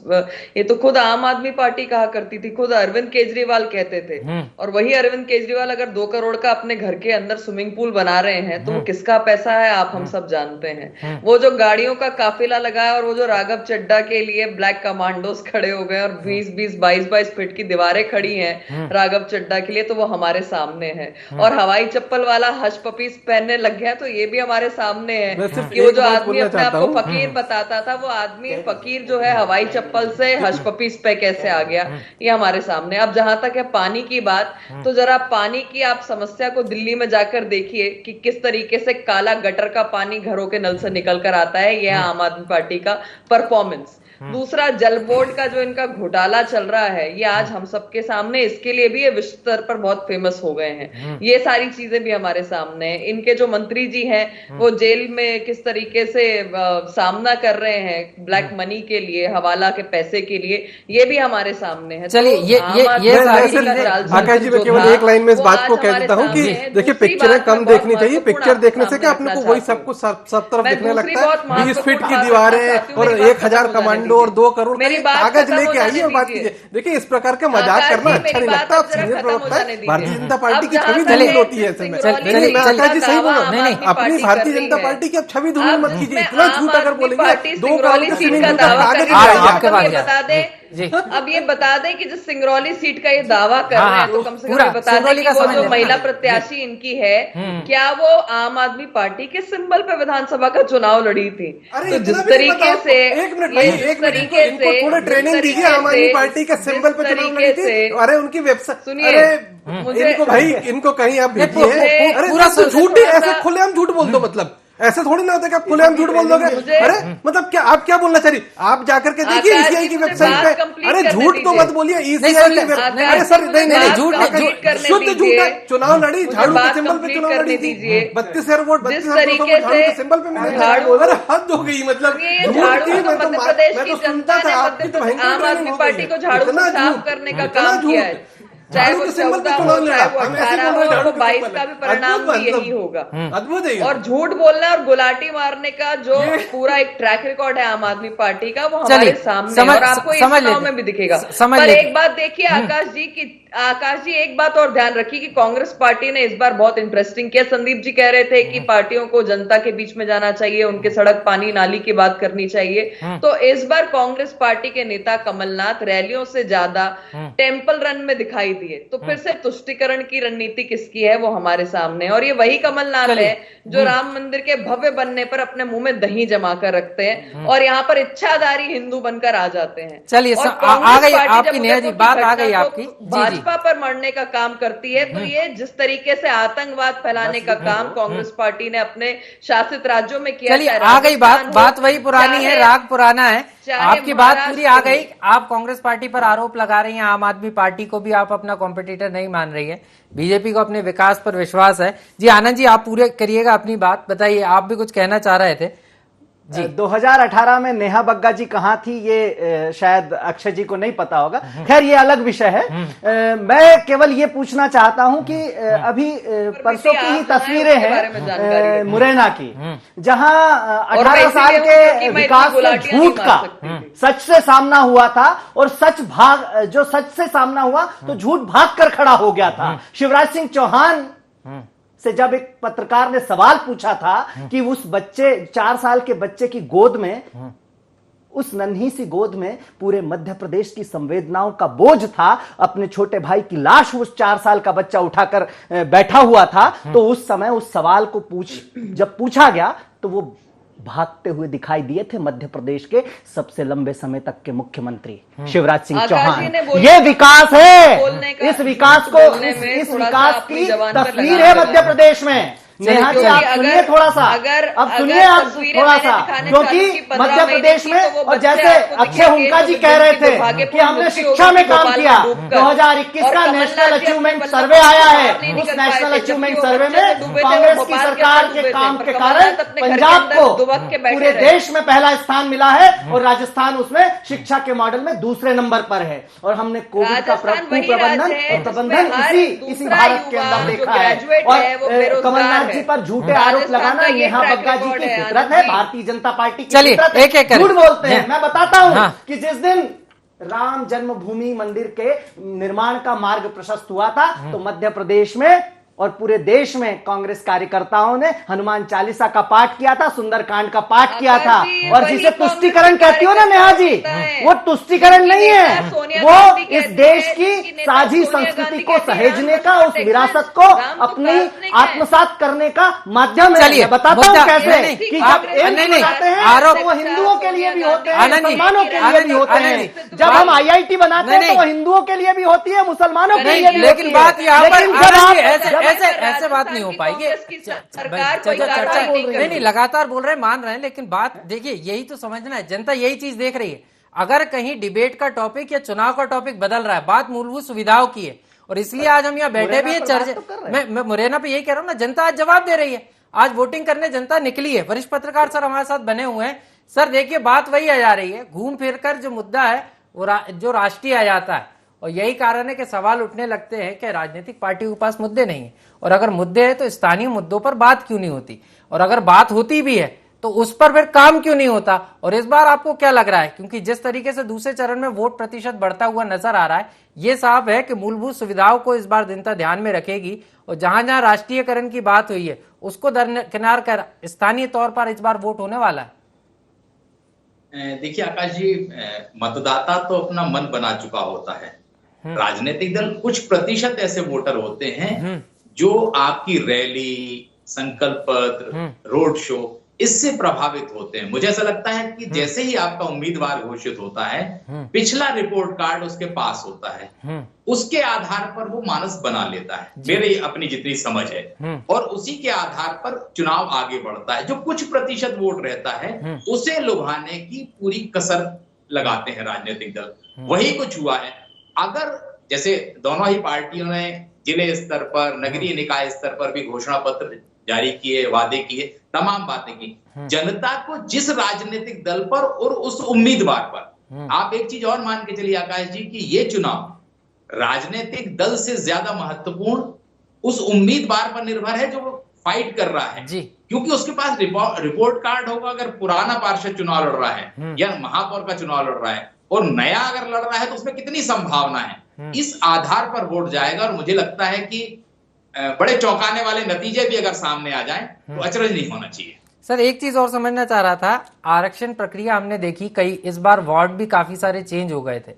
ये तो खुद आम आदमी पार्टी कहा करती थी, खुद अरविंद केजरीवाल कहते थे। और वही अरविंद केजरीवाल अगर 2 करोड़ का अपने घर के अंदर स्विमिंग पूल बना रहे हैं, तो वो किसका पैसा है आप हम सब जानते हैं। वो जो गाड़ियों का काफिला लगा है और वो जो राघव चड्ढा के लिए ब्लैक कमांडोज खड़े हो गए और 20-20, 22-22 फीट की दीवारें खड़ी हैं राघव चड्ढा के लिए, तो वो हमारे सामने है। और हवाई चप्पल वाला हश पपीस पहनने लग गया, तो ये भी हमारे सामने है कि वो जो आदमी अपने आप को फकीर बताता था, वो आदमी फकीर जो है हवाई चप्पल से हश पपीस पे कैसे आ गया, ये हमारे सामने। अब जहां तक है पानी की बात, तो जरा पानी की आप समस्या को दिल्ली में जाकर देखिए कि किस तरीके से काला गटर का पानी घरों के नल से निकल कर आता है। यह आम आदमी पार्टी का परफॉर्मेंस। दूसरा, जल बोर्ड का जो इनका घोटाला चल रहा है, ये आज हम सबके सामने, इसके लिए भी ये विश्व स्तर पर बहुत फेमस हो गए हैं। ये सारी चीजें भी हमारे सामने हैं। इनके जो मंत्री जी हैं, वो जेल में किस तरीके से सामना कर रहे हैं ब्लैक मनी के लिए, हवाला के पैसे के लिए, ये भी हमारे सामने है। चलिए, ये आकाश जी, मैं केवल एक लाइन में इस बात को कह देता हूँ कि देखिए पिक्चरें कम देखनी चाहिए। पिक्चर देखने से क्या अपने को वही सब कुछ सब तरफ देखने लगता है। 20 फीट की दीवारें और 1000 कमांडो और 2 करोड़ कागज लेके आइए और बात कीजिए। देखिए इस प्रकार का मजाक करना अच्छा नहीं लगता। आप सीनियर प्रवक्ता है, भारतीय जनता पार्टी की छवि धूमिल होती है ऐसे में। मैं आकाश जी सही बोल रहा हूँ, अपनी भारतीय जनता पार्टी की अब छवि धूमिल मत कीजिए। इतना झूठ अगर बोलेंगे 2 करोड़ का सीट का कागज बता दे। अब ये बता दें कि जो सिंगरौली सीट का ये दावा कर रहे हैं, तो कम से कम बता दें कि वो जो महिला प्रत्याशी इनकी है, क्या वो आम आदमी पार्टी के सिंबल पे विधानसभा का चुनाव लड़ी थी? तो जिस तरीके से थोड़ा ट्रेनिंग दीजिए, आम आदमी पार्टी के सिंबल पे चुनाव लड़ी थी। अरे उनकी वेबसाइट, सुनिए इनको भाई, इनको कहीं आप भेजिए। अरे पूरा झूठ, ऐसे खुलेआम झूठ बोल दो, मतलब ऐसे थोड़ी ना होता कि आप खुलेआम झूठ बोल दोगे। अरे मतलब क्या आप क्या बोलना चाह रही? आप जाकर के देखिए ईसीआई की वेबसाइट पे। अरे झूठ तो मत बोलिए, ईसीआई की वेबसाइट। अरे सर नहीं, झूठ शुद्ध झूठ है। चुनाव लड़ी, झाड़ू के सिंबल पे चुनाव लड़ी थी। 32,000 वोट, 32,000 झाड़ू के सिंबल पे मिले। अरे हद हो गई, मतलब मैं तो सुनता था आपकी तो आम आदमी पार्टी को झाड़ू से साफ करने का काम किया है, चाहे वो 14 हो, चाहे वो 18 हो, वो 22 का भी परिणाम भी यही होगा। अद्भुत है। और झूठ बोलना और गुलाटी मारने का जो पूरा एक ट्रैक रिकॉर्ड है आम आदमी पार्टी का, वो हमारे सामने है और आपको इस चुनाव में भी दिखेगा। पर एक बात देखिए आकाश जी एक बात और ध्यान रखिए कि कांग्रेस पार्टी ने इस बार बहुत इंटरेस्टिंग किया। संदीप जी कह रहे थे कि पार्टियों को जनता के बीच में जाना चाहिए, उनके सड़क पानी नाली की बात करनी चाहिए। तो इस बार कांग्रेस पार्टी के नेता कमलनाथ रैलियों से ज्यादा टेम्पल रन में दिखाई दिए। तो फिर से तुष्टिकरण की रणनीति किसकी है, वो हमारे सामने है। और ये वही कमलनाथ है जो राम मंदिर के भव्य बनने पर अपने मुंह में दही जमा कर रखते हैं और यहाँ पर इच्छाधारी हिंदू बनकर आ जाते हैं। चलिए, आ गई आपकी नेहा जी, बात आ गई आपकी। भाजपा पर मरने का काम करती है। तो ये जिस तरीके से आतंकवाद फैलाने का काम कांग्रेस पार्टी ने अपने शासित राज्यों में किया। चलिए, आ गई बात वही पुरानी है, राग पुराना है। आपकी बात पूरी आ गई। आप कांग्रेस पार्टी पर आरोप लगा रही हैं, आम आदमी पार्टी को भी आप अपना कॉम्पिटिटर नहीं मान रही है, बीजेपी को अपने विकास पर विश्वास है। जी आनंद जी, आप पूरे करिएगा अपनी बात, बताइए, आप भी कुछ कहना चाह रहे थे। जी। 2018 में नेहा बग्गा जी कहाँ थी ये शायद अक्षय जी को नहीं पता होगा। खैर ये अलग विषय है। मैं केवल ये पूछना चाहता हूं कि अभी परसों की ही तस्वीरें हैं मुरैना की, जहां 18 साल के विकास के झूठ का सच से सामना हुआ था, और जो सच से सामना हुआ तो झूठ भाग कर खड़ा हो गया था। शिवराज सिंह चौहान से जब एक पत्रकार ने सवाल पूछा था कि उस बच्चे 4 साल के बच्चे की गोद में, उस नन्ही सी गोद में पूरे मध्य प्रदेश की संवेदनाओं का बोझ था, अपने छोटे भाई की लाश उस 4 साल का बच्चा उठाकर बैठा हुआ था, तो उस समय उस सवाल को जब पूछा गया तो वो भागते हुए दिखाई दिए थे मध्य प्रदेश के सबसे लंबे समय तक के मुख्यमंत्री शिवराज सिंह चौहान। ये विकास है, इस विकास की तस्वीर है मध्य प्रदेश में। नेहा जी आप सुनिए थोड़ा सा, अब सुनिए आप थोड़ा सा, क्योंकि मध्य प्रदेश में, और जैसे अक्षय हुंका जी कह रहे थे कि हमने शिक्षा में काम किया, 2021 का नेशनल अचीवमेंट सर्वे आया है, उस नेशनल अचीवमेंट सर्वे में कांग्रेस की सरकार के काम के कारण पंजाब को पूरे देश में पहला स्थान मिला है, और राजस्थान उसमें शिक्षा के मॉडल में दूसरे नंबर पर है। और हमने कोविड का प्रबंधन इसी भारत के अंदर देखा है। और कमलनाथ जी पर झूठे आरोप लगाना नेहा बग्गा जी की फितरत है, भारतीय जनता पार्टी की फितरत है, झूठ बोलते हैं। मैं बताता हूं कि जिस दिन राम जन्मभूमि मंदिर के निर्माण का मार्ग प्रशस्त हुआ था, तो मध्य प्रदेश में और पूरे देश में कांग्रेस कार्यकर्ताओं ने हनुमान चालीसा का पाठ किया था, सुंदरकांड का पाठ किया था। और जिसे तुष्टिकरण कहती हो ना नेहा जी, वो तुष्टिकरण नहीं है, वो इस देश की साझी संस्कृति को सहेजने का, उस विरासत को अपनी आत्मसात करने का माध्यम है। मैं बताता हूँ कैसे कि जब बनाते हैं आरोप वो हिंदुओं के लिए भी होते हैं, मुसलमानों के लिए भी होते हैं। जब हम IIT बनाते हैं तो वो हिंदुओं के लिए भी होती है, मुसलमानों के लिए भी। लेकिन बात यहाँ पर ऐसे बात नहीं हो पाएगी। नहीं, लगातार बोल रहे हैं, मान रहे हैं, लेकिन बात देखिए, यही तो समझना है, जनता यही चीज देख रही है। अगर कहीं डिबेट का टॉपिक या चुनाव का टॉपिक बदल रहा है, बात मूलभूत सुविधाओं की है, और इसलिए आज हम यहाँ बैठे भी है चर्चा। मैं मुरैना पे यही कह रहा हूँ ना, जनता आज जवाब दे रही है, आज वोटिंग करने जनता निकली है। वरिष्ठ पत्रकार सर हमारे साथ बने हुए हैं। सर देखिए, बात वही आ जा रही है, घूम फिर कर जो मुद्दा है वो जो राष्ट्रीय आ जाता है, और यही कारण है कि सवाल उठने लगते हैं कि राजनीतिक पार्टियों के पास मुद्दे नहीं है, और अगर मुद्दे हैं तो स्थानीय मुद्दों पर बात क्यों नहीं होती, और अगर बात होती भी है तो उस पर फिर काम क्यों नहीं होता। और इस बार आपको क्या लग रहा है, क्योंकि जिस तरीके से दूसरे चरण में वोट प्रतिशत बढ़ता हुआ नजर आ रहा है, ये साफ है कि मूलभूत सुविधाओं को इस बार जनता ध्यान में रखेगी, और जहां जहां राष्ट्रीयकरण की बात हुई है उसको दरकिनार कर स्थानीय तौर पर इस बार वोट होने वाला है। देखिए आकाश जी, मतदाता तो अपना मन बना चुका होता है। राजनीतिक दल कुछ प्रतिशत ऐसे वोटर होते हैं जो आपकी रैली, संकल्प पत्र, रोड शो, इससे प्रभावित होते हैं। मुझे ऐसा लगता है कि जैसे ही आपका उम्मीदवार घोषित होता है, पिछला रिपोर्ट कार्ड उसके पास होता है, उसके आधार पर वो मानस बना लेता है, मेरी अपनी जितनी समझ है, और उसी के आधार पर चुनाव आगे बढ़ता है। जो कुछ प्रतिशत वोट रहता है उसे लुभाने की पूरी कसर लगाते हैं राजनीतिक दल। वही कुछ हुआ है। अगर जैसे दोनों ही पार्टियों ने जिले स्तर पर, नगरीय निकाय स्तर पर भी घोषणा पत्र जारी किए, वादे किए, तमाम बातें की, जनता को जिस राजनीतिक दल पर और उस उम्मीदवार पर, आप एक चीज और मान के चलिए आकाश जी कि ये चुनाव राजनीतिक दल से ज्यादा महत्वपूर्ण उस उम्मीदवार पर निर्भर है जो फाइट कर रहा है जी। क्योंकि उसके पास रिपोर्ट कार्ड होगा। अगर पुराना पार्षद चुनाव लड़ रहा है या महापौर का चुनाव लड़ रहा है और नया अगर लड़ रहा है तो उसमें कितनी संभावना है, इस आधार पर वोट जाएगा। और मुझे लगता है कि बड़े चौंकाने वाले नतीजे भी अगर सामने आ जाएं तो अचरज नहीं होना चाहिए। सर एक चीज और समझना चाह रहा था, आरक्षण प्रक्रिया हमने देखी, कई इस बार वार्ड भी काफी सारे चेंज हो गए थे,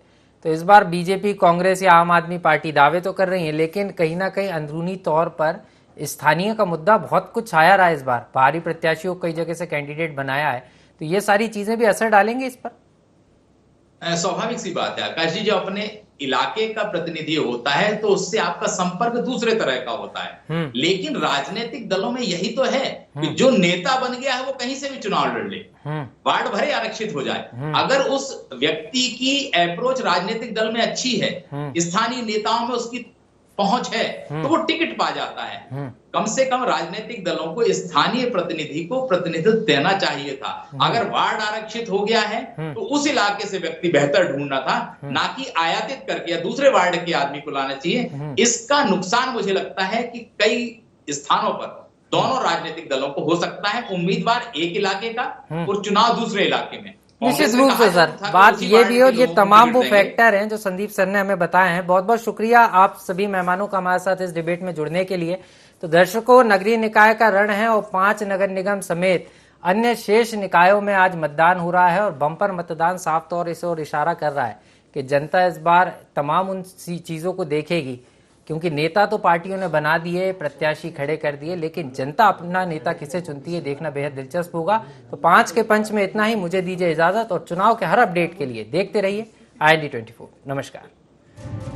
तो इस बार बीजेपी, कांग्रेस या आम आदमी पार्टी दावे तो कर रही है, लेकिन कहीं ना कहीं अंदरूनी तौर पर स्थानीय का मुद्दा बहुत कुछ छाया रहा है। इस बार बाहरी प्रत्याशियों को कई जगह से कैंडिडेट बनाया है, तो ये सारी चीजें भी असर डालेंगे इस पर। स्वाभाविक सी बात है आकाश जी, जो अपने इलाके का प्रतिनिधि होता है तो उससे आपका संपर्क दूसरे तरह का होता है। लेकिन राजनीतिक दलों में यही तो है कि जो नेता बन गया है वो कहीं से भी चुनाव लड़ ले, वार्ड भरे आरक्षित हो जाए। अगर उस व्यक्ति की अप्रोच राजनीतिक दल में अच्छी है, स्थानीय नेताओं में उसकी पहुंच है तो वो टिकट पा जाता है। कम से कम राजनीतिक दलों को स्थानीय प्रतिनिधि को प्रतिनिधित्व देना चाहिए था। अगर वार्ड आरक्षित हो गया है तो उस इलाके से व्यक्ति बेहतर ढूंढना था, ना कि आयातित करके या दूसरे वार्ड के आदमी को लाना चाहिए। इसका नुकसान मुझे लगता है कि कई स्थानों पर दोनों राजनीतिक दलों को हो सकता है, उम्मीदवार एक इलाके का और चुनाव दूसरे इलाके में। निश्चित रूप से सर, बात ये भी और ये तमाम वो फैक्टर हैं जो संदीप सर ने हमें बताए हैं। बहुत बहुत शुक्रिया आप सभी मेहमानों का हमारे साथ इस डिबेट में जुड़ने के लिए। तो दर्शकों, नगरीय निकाय का रण है और 5 नगर निगम समेत अन्य शेष निकायों में आज मतदान हो रहा है और बम्पर मतदान साफ तौर इस ओर इशारा कर रहा है कि जनता इस बार तमाम उन चीजों को देखेगी, क्योंकि नेता तो पार्टियों ने बना दिए, प्रत्याशी खड़े कर दिए, लेकिन जनता अपना नेता किसे चुनती है देखना बेहद दिलचस्प होगा। तो 5 के पंच में इतना ही, मुझे दीजिए इजाजत और चुनाव के हर अपडेट के लिए देखते रहिए IND 24। नमस्कार।